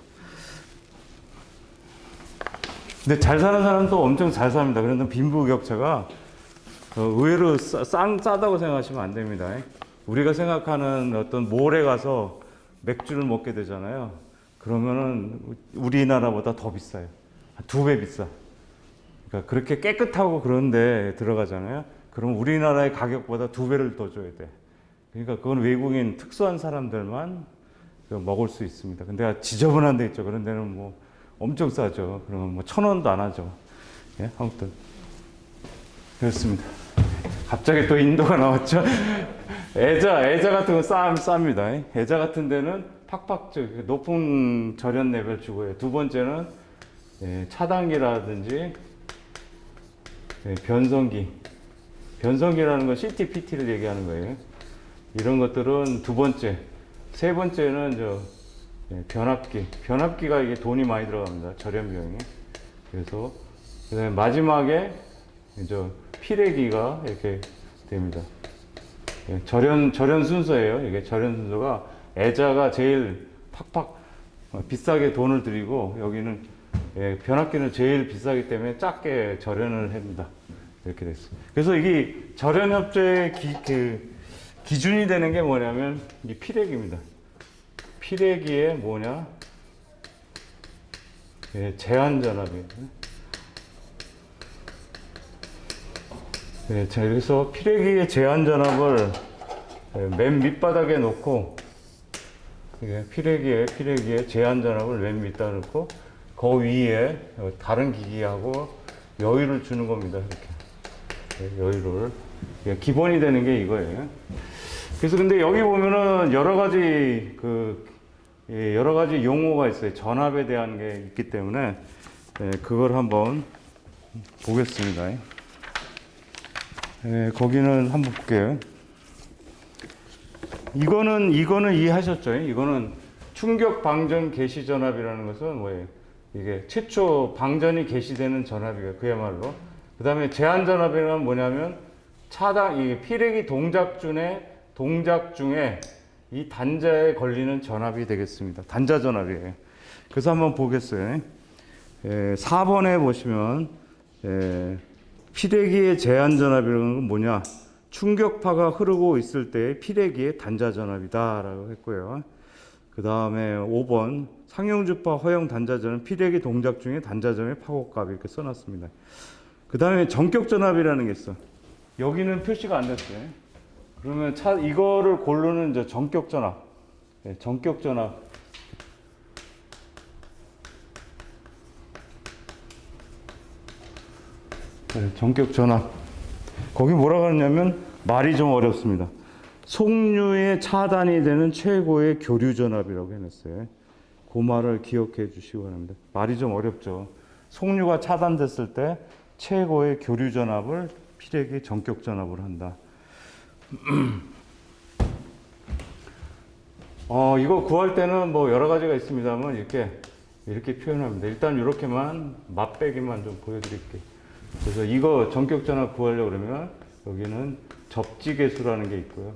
근데 잘 사는 사람도 엄청 잘 삽니다. 그런데 빈부격차가 의외로 싸다고 생각하시면 안 됩니다. 우리가 생각하는 어떤 몰에 가서 맥주를 먹게 되잖아요. 그러면은 우리나라보다 더 비싸요. 2배 비싸. 그러니까 그렇게 깨끗하고 그런데 들어가잖아요. 그럼 우리나라의 가격보다 2배를 더 줘야 돼. 그러니까 그건 외국인 특수한 사람들만 먹을 수 있습니다. 근데 지저분한 데 있죠. 그런 데는 엄청 싸죠. 그러면 1,000원도 안 하죠. 아무튼 그렇습니다. 갑자기 또 인도가 나왔죠. 애자 같은 건 쌉니다. 애자 같은 데는 팍팍 높은 절연 레벨 주고 해요. 두 번째는 차단기라든지 변성기라는 건 CTPT를 얘기하는 거예요. 이런 것들은 두 번째. 세 번째는 변압기가 이게 돈이 많이 들어갑니다. 절연 비용이. 그래서 그다음에 마지막에 이제 피레기가 이렇게 됩니다. 절연 순서예요. 이게 절연 순서가 애자가 제일 팍팍 비싸게 돈을 들이고 여기는 변압기는 제일 비싸기 때문에 작게 절연을 합니다. 이렇게 됐어요. 그래서 이게 절연 협조의 기준이 되는 게 뭐냐면 이 피레기입니다. 피레기에 뭐냐? 제한 전압이에요. 자, 그래서 피레기의 제한 전압을 맨 밑바닥에 놓고 피레기의 제한 전압을 맨 밑바닥에 놓고 그 위에 다른 기기하고 여유를 주는 겁니다. 이렇게 여유를 기본이 되는 게 이거예요. 그래서 근데 여기 보면은 여러 가지 용어가 있어요. 전압에 대한 게 있기 때문에 그걸 한번 보겠습니다. 거기는 한번 볼게요. 이거는 이해하셨죠? 이거는 충격 방전 개시 전압이라는 것은 뭐예요? 이게 최초 방전이 개시되는 전압이에요. 그야말로. 그 다음에 제한 전압이란 뭐냐면 이 피레기 동작 중에 이 단자에 걸리는 전압이 되겠습니다. 단자 전압이에요. 그래서 한번 보겠어요. 4번에 보시면 피레기의 제한 전압이라는 건 뭐냐? 충격파가 흐르고 있을 때 피레기의 단자 전압이다라고 했고요. 그 다음에 5번 상용주파 허용 단자전은 피레기 동작 중에 단자점의 파고값 이렇게 써놨습니다. 그 다음에 전격 전압이라는 게 있어. 여기는 표시가 안 됐어요. 그러면 이거를 고르는 이제 전격 전압. 전격 전압. 전격 전압. 거기 뭐라고 하냐면 말이 좀 어렵습니다. 속류의 차단이 되는 최고의 교류 전압이라고 해놨어요. 그 말을 기억해 주시기 바랍니다. 말이 좀 어렵죠. 속류가 차단됐을 때 최고의 교류 전압을 피레기 전격 전압을 한다. 이거 구할 때는 뭐 여러 가지가 있습니다만 이렇게 표현합니다. 일단 이렇게만 맛배기만 좀 보여드릴게요. 그래서 이거 전격 전압 구하려고 그러면 여기는 접지계수라는 게 있고요.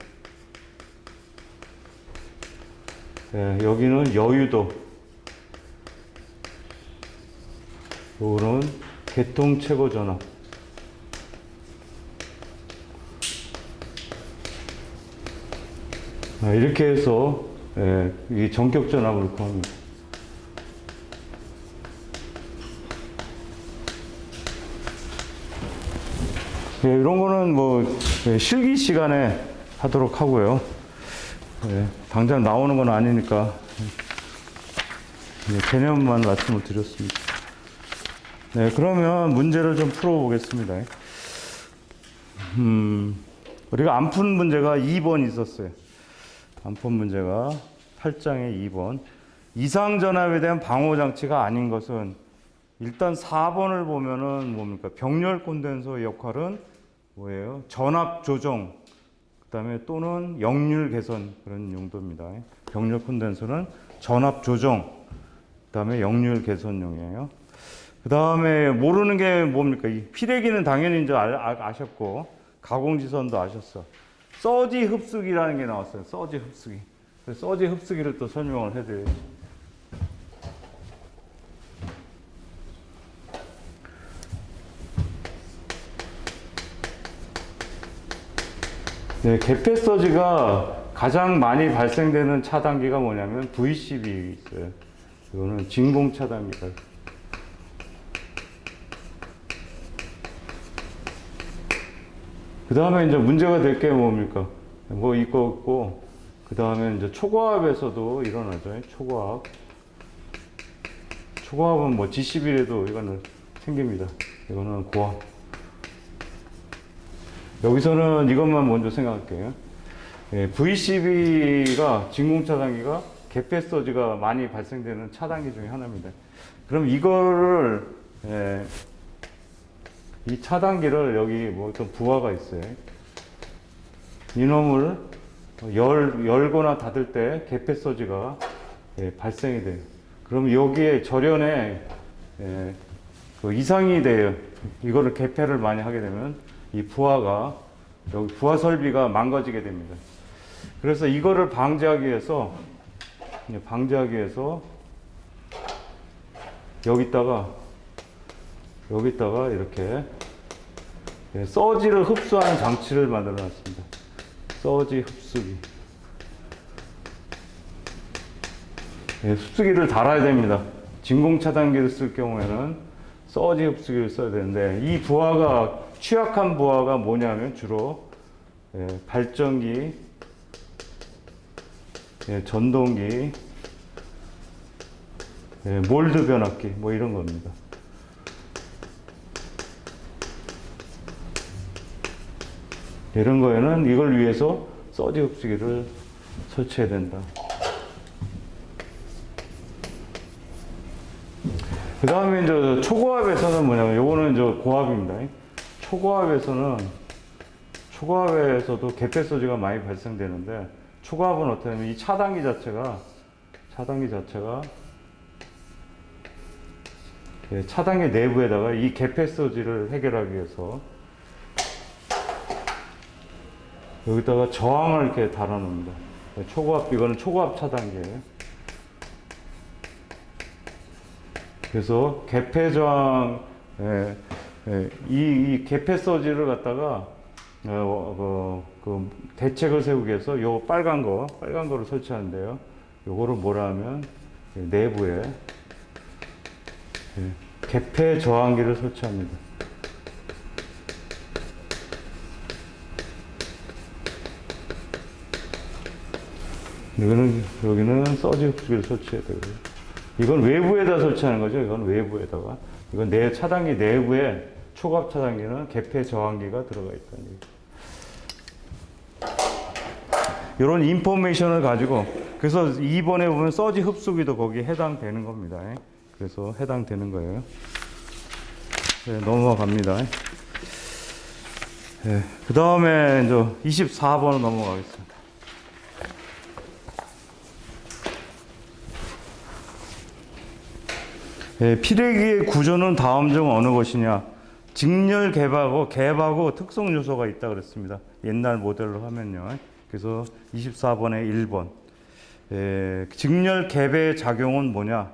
여기는 여유도. 요거는 개통 최고 전압. 이렇게 해서 이 전격 전압을 구합니다. 이런 거는 뭐 실기 시간에 하도록 하고요. 당장 나오는 건 아니니까 개념만 말씀을 드렸습니다. 그러면 문제를 좀 풀어보겠습니다. 우리가 안 푼 문제가 2번 있었어요. 안 푼 문제가 8장의 2번. 이상 전압에 대한 방호 장치가 아닌 것은 일단 4번을 보면은 뭡니까? 병렬 콘덴서의 역할은 뭐예요? 전압 조정, 그 다음에 또는 역률 개선 그런 용도입니다. 병렬 콘덴서는 전압 조정, 그 다음에 역률 개선용이에요. 그 다음에 모르는 게 뭡니까? 이 피레기는 당연히 이제 아셨고, 가공지선도 아셨어. 서지 흡수기라는 게 나왔어요. 서지 흡수기. 서지 흡수기를 또 설명을 해드려야지. 개폐 서지가 가장 많이 발생되는 차단기가 뭐냐면 VCB 있어요. 이거는 진공 차단기다. 그 다음에 이제 문제가 될 게 뭡니까? 뭐 이거 있고, 그 다음에 이제 초고압에서도 일어나죠. 초고압은 뭐 G11에도 이거는 생깁니다. 이거는 고압. 여기서는 이것만 먼저 생각할게요. VCB가 진공 차단기가 개폐 서지가 많이 발생되는 차단기 중에 하나입니다. 그럼 이거를 이 차단기를 여기 뭐 어떤 부하가 있어요. 이놈을 열거나 닫을 때 개폐 서지가 발생이 돼요. 그럼 여기에 절연에 그 이상이 돼요. 이거를 개폐를 많이 하게 되면 이 부하가 여기 부하 설비가 망가지게 됩니다. 그래서 이거를 방지하기 위해서 여기다가 이렇게 서지를 흡수하는 장치를 만들어 놨습니다. 서지 흡수기. 흡수기를 달아야 됩니다. 진공 차단기를 쓸 경우에는 서지 흡수기를 써야 되는데, 이 부하가 취약한 부하가 뭐냐면 주로 발전기, 전동기, 몰드 변압기 뭐 이런 겁니다. 이런 거에는 이걸 위해서 서지 흡수기를 설치해야 된다. 그 다음에 이제 초고압에서는 뭐냐면, 요거는 이제 고압입니다. 초고압에서도 개폐 소지가 많이 발생되는데, 초고압은 어떻게 하면 이 차단기 자체가 차단기 내부에다가 이 개폐 소지를 해결하기 위해서 여기다가 저항을 이렇게 달아놓습니다. 초고압, 이거는 초고압 차단기예요. 그래서 개폐 저항, 이 개폐 소지를 갖다가 그 대책을 세우기 위해서 요 빨간 거를 설치하는데요. 요거를 뭐라 하면 내부에 개폐 저항기를 설치합니다. 여기는 서지 흡수기를 설치해야 되고요. 이건 외부에다 설치하는 거죠. 이건 외부에다가. 이건 차단기 내부에 초고압 차단기는 개폐 저항기가 들어가 있다는 얘기죠. 이런 인포메이션을 가지고, 그래서 2번에 보면 서지 흡수기도 거기에 해당되는 겁니다. 그래서 해당되는 거예요. 넘어갑니다. 그 다음에 이제 24번으로 넘어가겠습니다. 피레기의 구조는 다음 중 어느 것이냐? 직렬 갭하고 특성 요소가 있다 그랬습니다. 옛날 모델로 하면요. 그래서 24번에 1번. 직렬 갭의 작용은 뭐냐?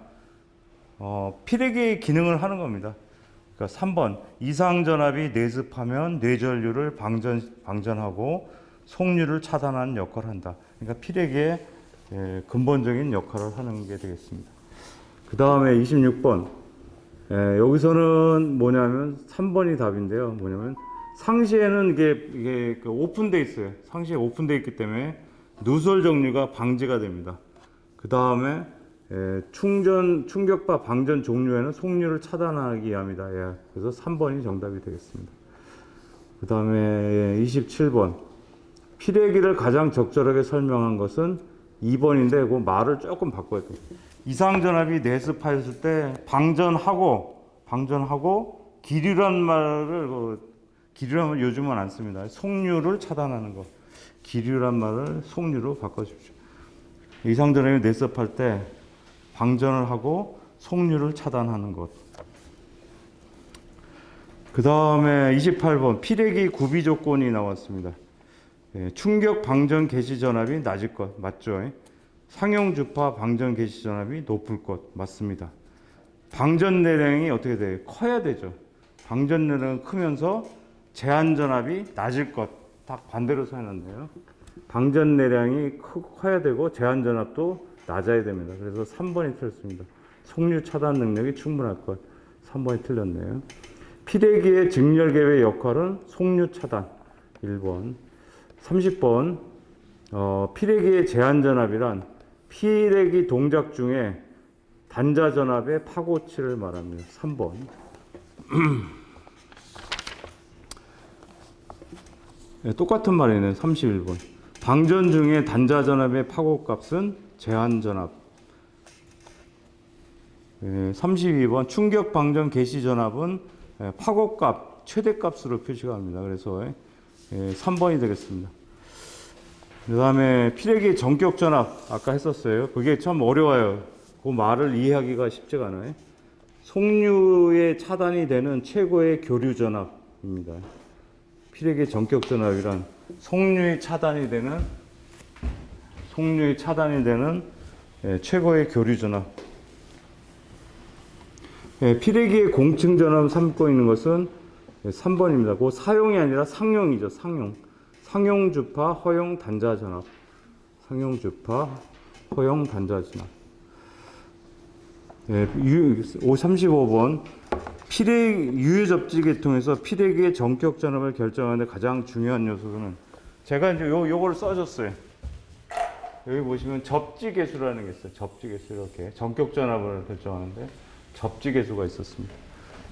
피레기의 기능을 하는 겁니다. 그러니까 3번. 이상전압이 내습하면 뇌전류를 방전하고 속류를 차단하는 역할을 한다. 그러니까 피레기의 근본적인 역할을 하는 게 되겠습니다. 그 다음에 26번. 여기서는 뭐냐면 3번이 답인데요. 뭐냐면 상시에는 이게 오픈되어 있어요. 상시에 오픈되어 있기 때문에 누설 정류가 방지가 됩니다. 그 다음에 충격파 방전 종류에는 속류를 차단하기 위함이다. 그래서 3번이 정답이 되겠습니다. 그 다음에 27번. 피레기를 가장 적절하게 설명한 것은 2번인데 그 말을 조금 바꿔야 돼요. 이상전압이 내습하였을 때 방전하고 기류란 말을 요즘은 안 씁니다. 속류를 차단하는 거. 기류란 말을 속류로 바꿔주십시오. 이상전압이 내습할 때 방전을 하고 속류를 차단하는 것. 그 다음에 28번 피레기 구비 조건이 나왔습니다. 충격 방전 개시 전압이 낮을 것 맞죠? 상용 주파 방전 개시 전압이 높을 것 맞습니다. 방전 내량이 어떻게 돼요? 커야 되죠. 방전 내량은 크면서 제한 전압이 낮을 것. 딱 반대로 써놨네요. 방전 내량이 커야 되고 제한 전압도 낮아야 됩니다. 그래서 3번이 틀렸습니다. 속류 차단 능력이 충분할 것. 3번이 틀렸네요. 피레기의 직렬갭의 역할은 속류 차단. 1번. 30번. 피레기의 제한 전압이란 피레기 동작 중에 단자 전압의 파고치를 말합니다. 3번. 똑같은 말이네요. 31번. 방전 중에 단자 전압의 파고값은 제한 전압. 32번. 충격 방전 개시 전압은 파고값 최대값으로 표시가 합니다. 그래서 3번이 되겠습니다. 그 다음에 피레기의 전격 전압 아까 했었어요. 그게 참 어려워요. 그 말을 이해하기가 쉽지가 않아요. 송류의 차단이 되는 최고의 교류 전압입니다. 피레기의 전격 전압이란 송류의 차단이 되는 최고의 교류 전압. 피레기의 공층 전압을 삼고 있는 것은 3번입니다. 그 사용이 아니라 상용이죠. 상용 주파 허용 단자 전압. 상용 주파 허용 단자 전압. 35번 유효 접지 계통에서 피레기의 전격 전압을 결정하는 데 가장 중요한 요소는 제가 이제 요거를 써줬어요. 여기 보시면 접지 계수라는 게 있어요. 접지 계수 이렇게 전격 전압을 결정하는데 접지 계수가 있었습니다.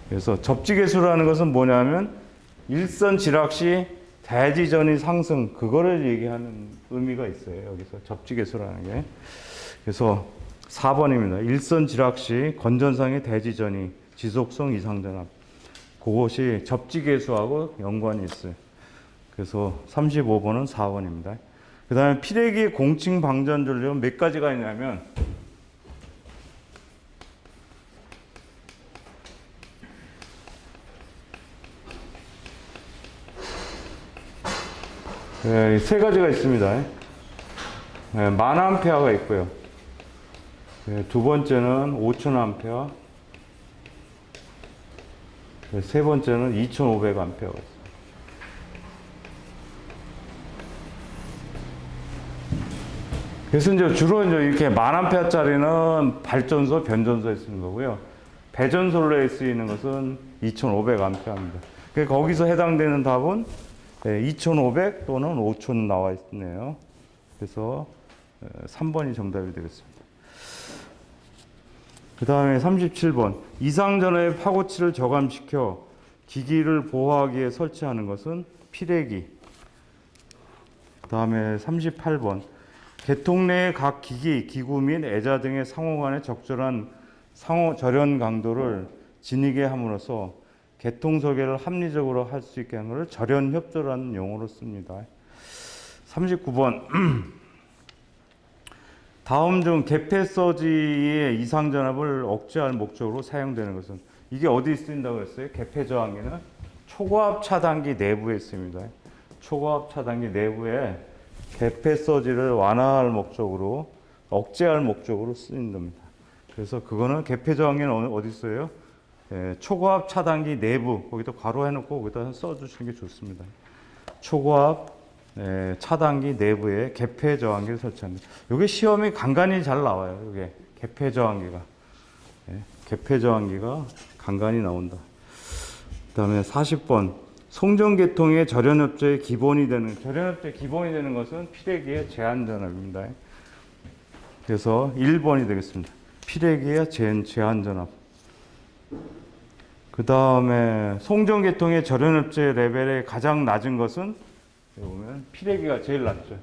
그래서 접지 계수라는 것은 뭐냐면 일선 지락 시 대지전이 상승 그거를 얘기하는 의미가 있어요. 여기서 접지 계수라는 게. 그래서 4번입니다. 일선 지락 시 건전상의 대지전이 지속성 이상 전압. 그것이 접지 계수하고 연관이 있어요. 그래서 35번은 4번입니다. 그 다음에 피레기 공칭 방전 전력은 몇 가지가 있냐면 세 가지가 있습니다. 만 암페어가 있고요. 두 번째는 5천 암페어. 세 번째는 2,500 암페어가 있습니다. 그래서 이제 주로 이제 이렇게 만 암페어짜리는 발전소, 변전소에 쓰는 거고요. 배전솔로에 쓰이는 것은 2,500 암페어입니다. 거기서 해당되는 답은 2,500 또는 5,000 나와 있네요. 그래서 3번이 정답이 되겠습니다. 그 다음에 37번. 이상전압의 파고치를 저감시켜 기기를 보호하기 위해 설치하는 것은 피레기. 그 다음에 38번. 계통 내의 각 기기, 기구 및 애자 등의 상호 간의 적절한 상호 절연 강도를 지니게 함으로써 계통 설계를 합리적으로 할 수 있게 하는 것을 절연 협조라는 용어로 씁니다. 39번. 다음 중 개폐 서지의 이상 전압을 억제할 목적으로 사용되는 것은 이게 어디 쓰인다고 했어요? 개폐 저항기는 초고압 차단기 내부에 씁니다. 초고압 차단기 내부에 개폐 서지를 완화할 목적으로 억제할 목적으로 쓰인답니다. 그래서 그거는 개폐 저항기는 어디 써요? 초고압 차단기 내부 거기다 괄호해놓고 거기다 써주시는 게 좋습니다. 초고압 차단기 내부에 개폐 저항기를 설치합니다. 이게 시험이 간간히 잘 나와요. 이게 개폐 저항기가 개폐 저항기가 간간히 나온다. 그다음에 40번 송전계통의 절연협조의 기본이 되는 것은 피레기의 제한 전압입니다. 그래서 1번이 되겠습니다. 피레기의 제한 전압. 그 다음에 송전계통의 절연협조의 레벨이 가장 낮은 것은 여기 보면 피레기가 제일 낮죠.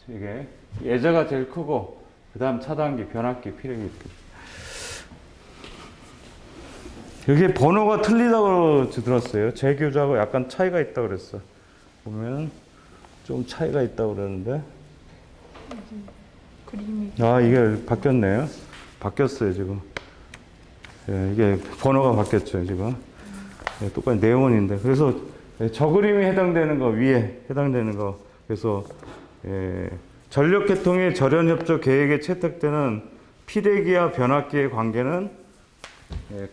이게 예자가 제일 크고 그 다음 차단기, 변압기, 피레기. 여기 번호가 틀리다고 들었어요. 제 교재하고 약간 차이가 있다고 그랬어. 보면 좀 차이가 있다고 그러는데. 그림이. 아, 이게 바뀌었네요. 바뀌었어요, 지금. 이게 번호가 바뀌었죠, 지금. 똑같이 네온인데. 그래서 저 그림이 해당되는 거, 위에 해당되는 거. 그래서 전력계통의 절연협조 계획에 채택되는 피레기와 변압기의 관계는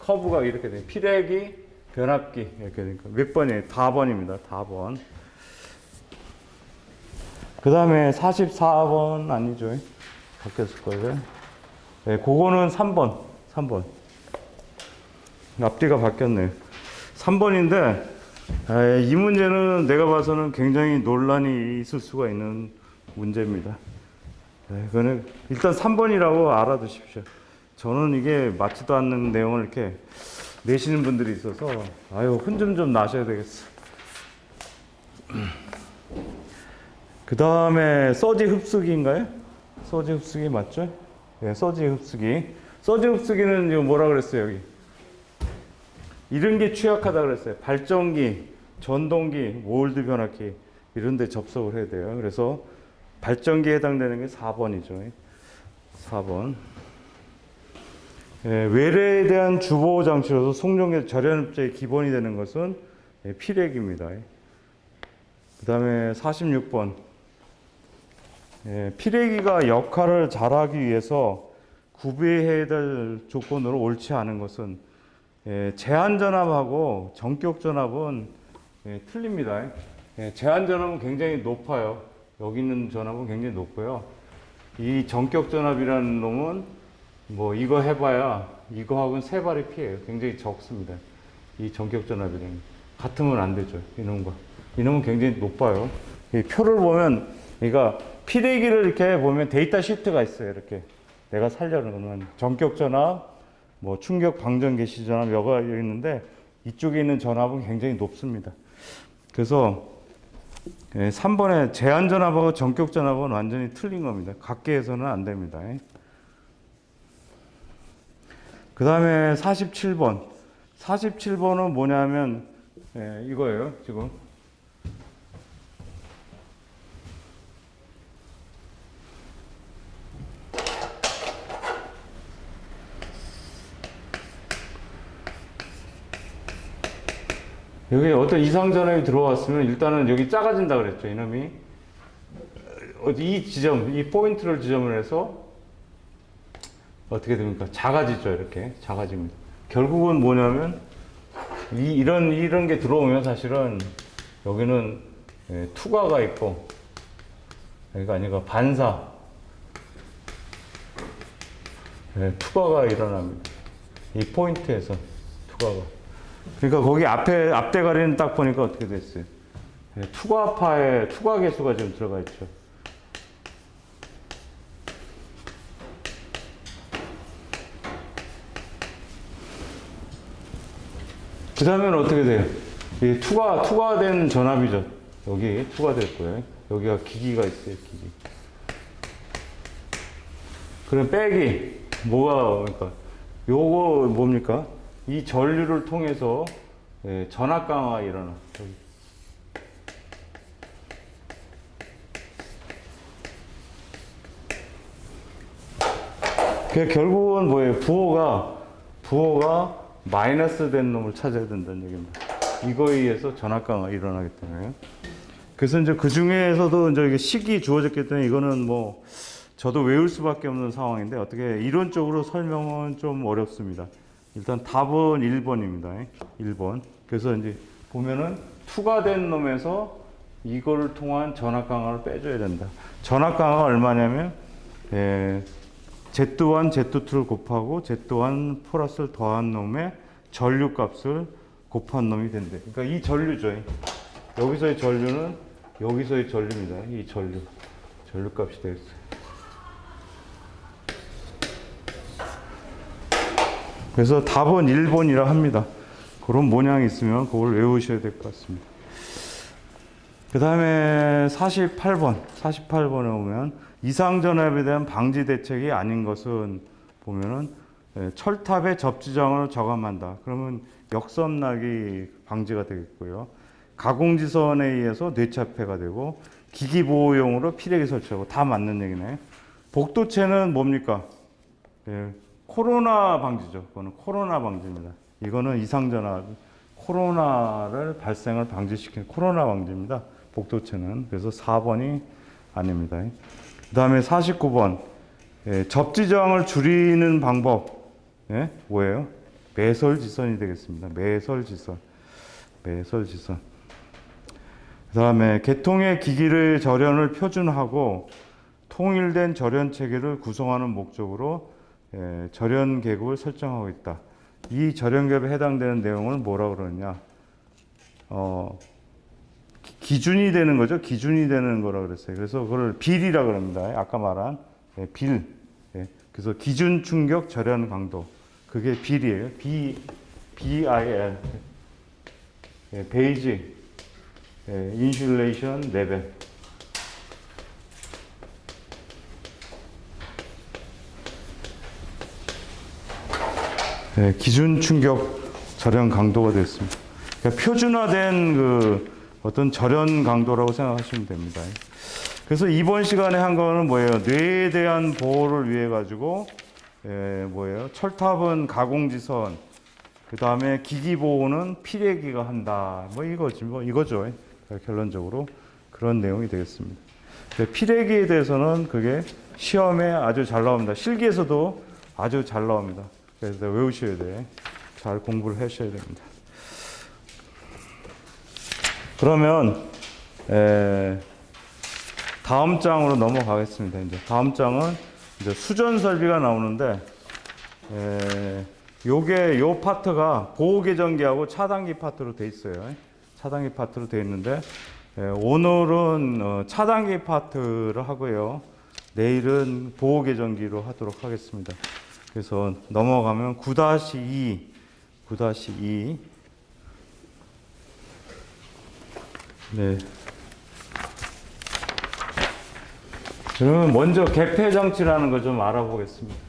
커브가 이렇게 돼요. 피레기, 변압기 이렇게 되니까 몇 번이에요? 4번입니다. 4번. 그 다음에 44번 아니죠? 바뀌었을 거예요. 그거는 3번. 앞뒤가 바뀌었네요. 3번인데 이 문제는 내가 봐서는 굉장히 논란이 있을 수가 있는 문제입니다. 그거는 일단 3번이라고 알아두십시오. 저는 이게 맞지도 않는 내용을 이렇게 내시는 분들이 있어서 혼좀 좀 나셔야 되겠어. 그 다음에 서지 흡수기인가요? 서지 흡수기 맞죠? 네, 서지 흡수기. 서지 흡수기는 지금 뭐라 그랬어요, 여기? 이런 게 취약하다 그랬어요. 발전기, 전동기, 몰드 변압기 이런 데 접속을 해야 돼요. 그래서 발전기에 해당되는 게 4번이죠. 4번. 외래에 대한 주보호 장치로서 송정계 절연업체의 기본이 되는 것은 피렉입니다. 그 다음에 46번. 피레기가 역할을 잘하기 위해서 구비해야 될 조건으로 옳지 않은 것은 제한전압하고 전격전압은 틀립니다. 제한전압은 굉장히 높아요. 여기 있는 전압은 굉장히 높고요. 이 전격전압이라는 놈은 뭐 이거 해봐야 이거하고는 3발의 피해요. 굉장히 적습니다. 이 전격전압이라는 같으면 안 되죠. 이놈과 이놈은 굉장히 높아요. 이 표를 보면 그러니까 피레기를 이렇게 보면 데이터 시트가 있어요. 이렇게 내가 살려는 전격전압, 뭐 충격 방전 개시 전압 여가 있는데 이쪽에 있는 전압은 굉장히 높습니다. 그래서 3번에 제한 전압하고 전격 전압은 완전히 틀린 겁니다. 각계에서는 안 됩니다. 그 다음에 47번. 47번은 뭐냐면 이거예요. 지금 여기 어떤 이상 전압이 들어왔으면 일단은 여기 작아진다 그랬죠. 이놈이 이 지점, 이 포인트를 지점을 해서 어떻게 됩니까? 작아지죠. 이렇게 작아집니다. 결국은 뭐냐면 이런 게 들어오면 사실은 여기는 투과가 있고 여기가 아니고 반사 투과가 일어납니다. 이 포인트에서 투과가. 그러니까 거기 앞대가리는 딱 보니까 어떻게 됐어요? 투과파에 투과 개수가 좀 들어가 있죠. 그 다음에는 어떻게 돼요? 이 투과된 전압이죠. 여기 투과될 거예요. 여기가 기기가 있어요, 기기. 그럼 빼기, 그러니까, 요거 뭡니까? 이 전류를 통해서 전압 강화가 일어나. 결국은 뭐예요? 부호가 마이너스 된 놈을 찾아야 된다는 얘기입니다. 이거에 의해서 전압 강화가 일어나기 때문에. 그래서 이제 그 중에서도 이제 이게 식이 주어졌기 때문에 이거는 뭐 저도 외울 수밖에 없는 상황인데 어떻게 이론적으로 설명은 좀 어렵습니다. 일단 답은 1번입니다. 1번. 그래서 이제 보면은 투과된 놈에서 이거를 통한 전압 강화를 빼줘야 된다. 전압 강화가 얼마냐면 Z1, Z2를 곱하고 Z1 플러스를 더한 놈의 전류 값을 곱한 놈이 된대. 그러니까 이 전류죠. 여기서의 전류는 여기서의 전류입니다. 이 전류 값이 되겠어요. 그래서 답은 1번이라 합니다. 그런 모양이 있으면 그걸 외우셔야 될 것 같습니다. 그 다음에 48번에 보면 이상전압에 대한 방지 대책이 아닌 것은 보면은 철탑의 접지장을 저감한다. 그러면 역섬락이 방지가 되겠고요. 가공지선에 의해서 뇌차폐가 되고 기기보호용으로 피레기 설치하고 다 맞는 얘기네. 복도체는 뭡니까? 코로나 방지죠. 그거는 코로나 방지입니다. 이거는 이상전압, 코로나를 발생을 방지시키는 코로나 방지입니다. 복도체는. 그래서 4번이 아닙니다. 그 다음에 49번. 접지저항을 줄이는 방법. 뭐예요? 매설지선이 되겠습니다. 매설지선. 그 다음에 개통의 기기의 절연을 표준하고 통일된 절연 체계를 구성하는 목적으로 절연 계급을 설정하고 있다. 이 절연 계급에 해당되는 내용을 뭐라 그러냐? 기준이 되는 거죠. 기준이 되는 거라 그랬어요. 그래서 그걸 빌이라 그럽니다. 아까 말한 빌. 그래서 기준 충격 절연 강도. 그게 빌이에요. BIL. 베이지 인슐레이션 레벨. 기준 충격 절연 강도가 됐습니다. 그러니까 표준화된 그 어떤 절연 강도라고 생각하시면 됩니다. 그래서 이번 시간에 한 거는 뭐예요? 뇌에 대한 보호를 위해 가지고 뭐예요? 철탑은 가공지선, 그 다음에 기기 보호는 피레기가 한다. 뭐 이거지, 뭐 이거죠. 결론적으로 그런 내용이 되겠습니다. 피레기에 대해서는 그게 시험에 아주 잘 나옵니다. 실기에서도 아주 잘 나옵니다. 그래서 외우셔야 돼. 잘 공부를 하셔야 됩니다. 그러면 다음 장으로 넘어가겠습니다. 이제 다음 장은 이제 수전 설비가 나오는데, 요 파트가 보호계정기하고 차단기 파트로 돼 있어요. 차단기 파트로 돼 있는데, 오늘은 차단기 파트를 하고요. 내일은 보호계정기로 하도록 하겠습니다. 그래서 넘어가면 9-2, 9-2. 네. 그러면 먼저 개폐장치라는 거 좀 알아보겠습니다.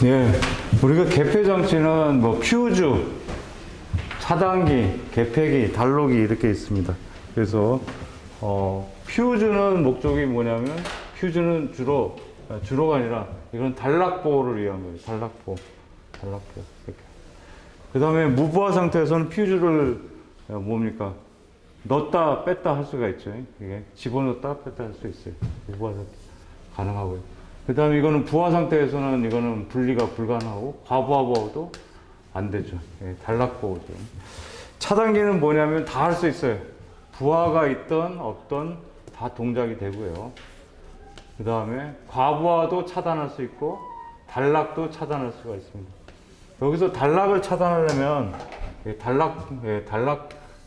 예, 우리가 개폐장치는 뭐 퓨즈, 차단기, 개폐기, 단로기 이렇게 있습니다. 그래서 퓨즈는 목적이 뭐냐면, 퓨즈는 주로가 아니라 이건 단락보호를 위한 거예요. 단락보. 이렇게. 그 다음에 무부하 상태에서는 퓨즈를 뭡니까? 넣었다 뺐다 할 수가 있죠. 이게 집어넣었다 뺐다 할 수 있어요. 무부하 상태 가능하고요. 그 다음에 이거는 부하 상태에서는 이거는 분리가 불가능하고 과부하 보호도 안 되죠. 예, 단락보호죠. 차단기는 뭐냐면 다 할 수 있어요. 부하가 있던 없던 다 동작이 되고요. 그 다음에 과부하도 차단할 수 있고 단락도 차단할 수가 있습니다. 여기서 단락을 차단하려면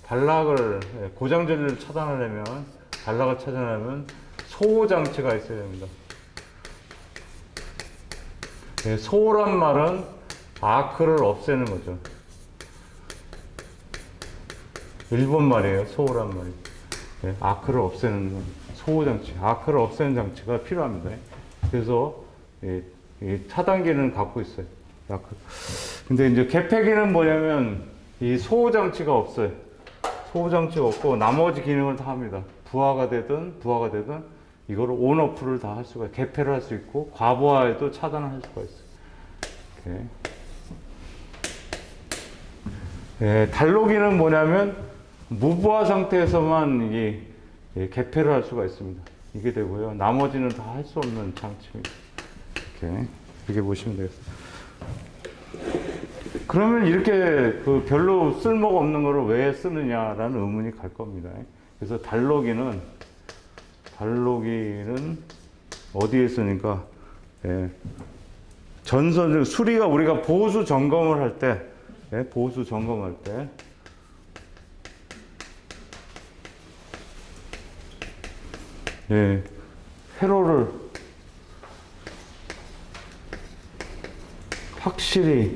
단락을 고장전류를 차단하려면 소호 장치가 있어야 됩니다. 소호란 말은 아크를 없애는 거죠. 일본 말이에요. 소호란 말이. 아크를 없애는 소호 장치, 아크를 없애는 장치가 필요합니다. 그래서 차단기는 갖고 있어요. 근데 이제 개폐기는 뭐냐면 이 소호 장치가 없어요. 소호 장치가 없고 나머지 기능을 다 합니다. 부하가 되든 이거를 온오프를 다 할 수가, 개폐를 할 수 있고 과부하에도 차단을 할 수가 있어요. 단로기는 뭐냐면 무부하 상태에서만 이게 개폐를 할 수가 있습니다. 이게 되고요. 나머지는 다 할 수 없는 장치입니다. 이렇게 보시면 되겠습니다. 그러면 이렇게 별로 쓸모가 없는 거를 왜 쓰느냐라는 의문이 갈 겁니다. 그래서 단로기는 어디에 쓰니까 전선 수리가 우리가 보수 점검을 할 때 회로를 확실히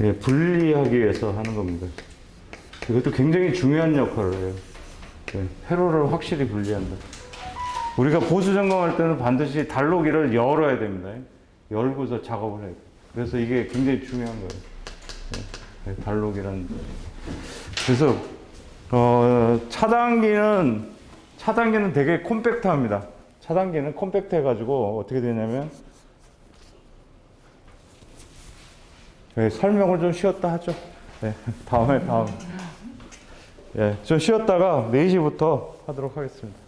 예, 분리하기 위해서 하는 겁니다. 이것도 굉장히 중요한 역할을 해요. 예, 회로를 확실히 분리한다. 우리가 보수 점검할 때는 반드시 달로기를 열어야 됩니다. 열고서 작업을 해야 돼요. 그래서 이게 굉장히 중요한 거예요. 예, 달로기라는. 그래서 차단기는 되게 콤팩트합니다. 차단기는 콤팩트해가지고 어떻게 되냐면 설명을 좀 쉬었다 하죠. 네, 다음에. 좀 쉬었다가 4시부터 하도록 하겠습니다.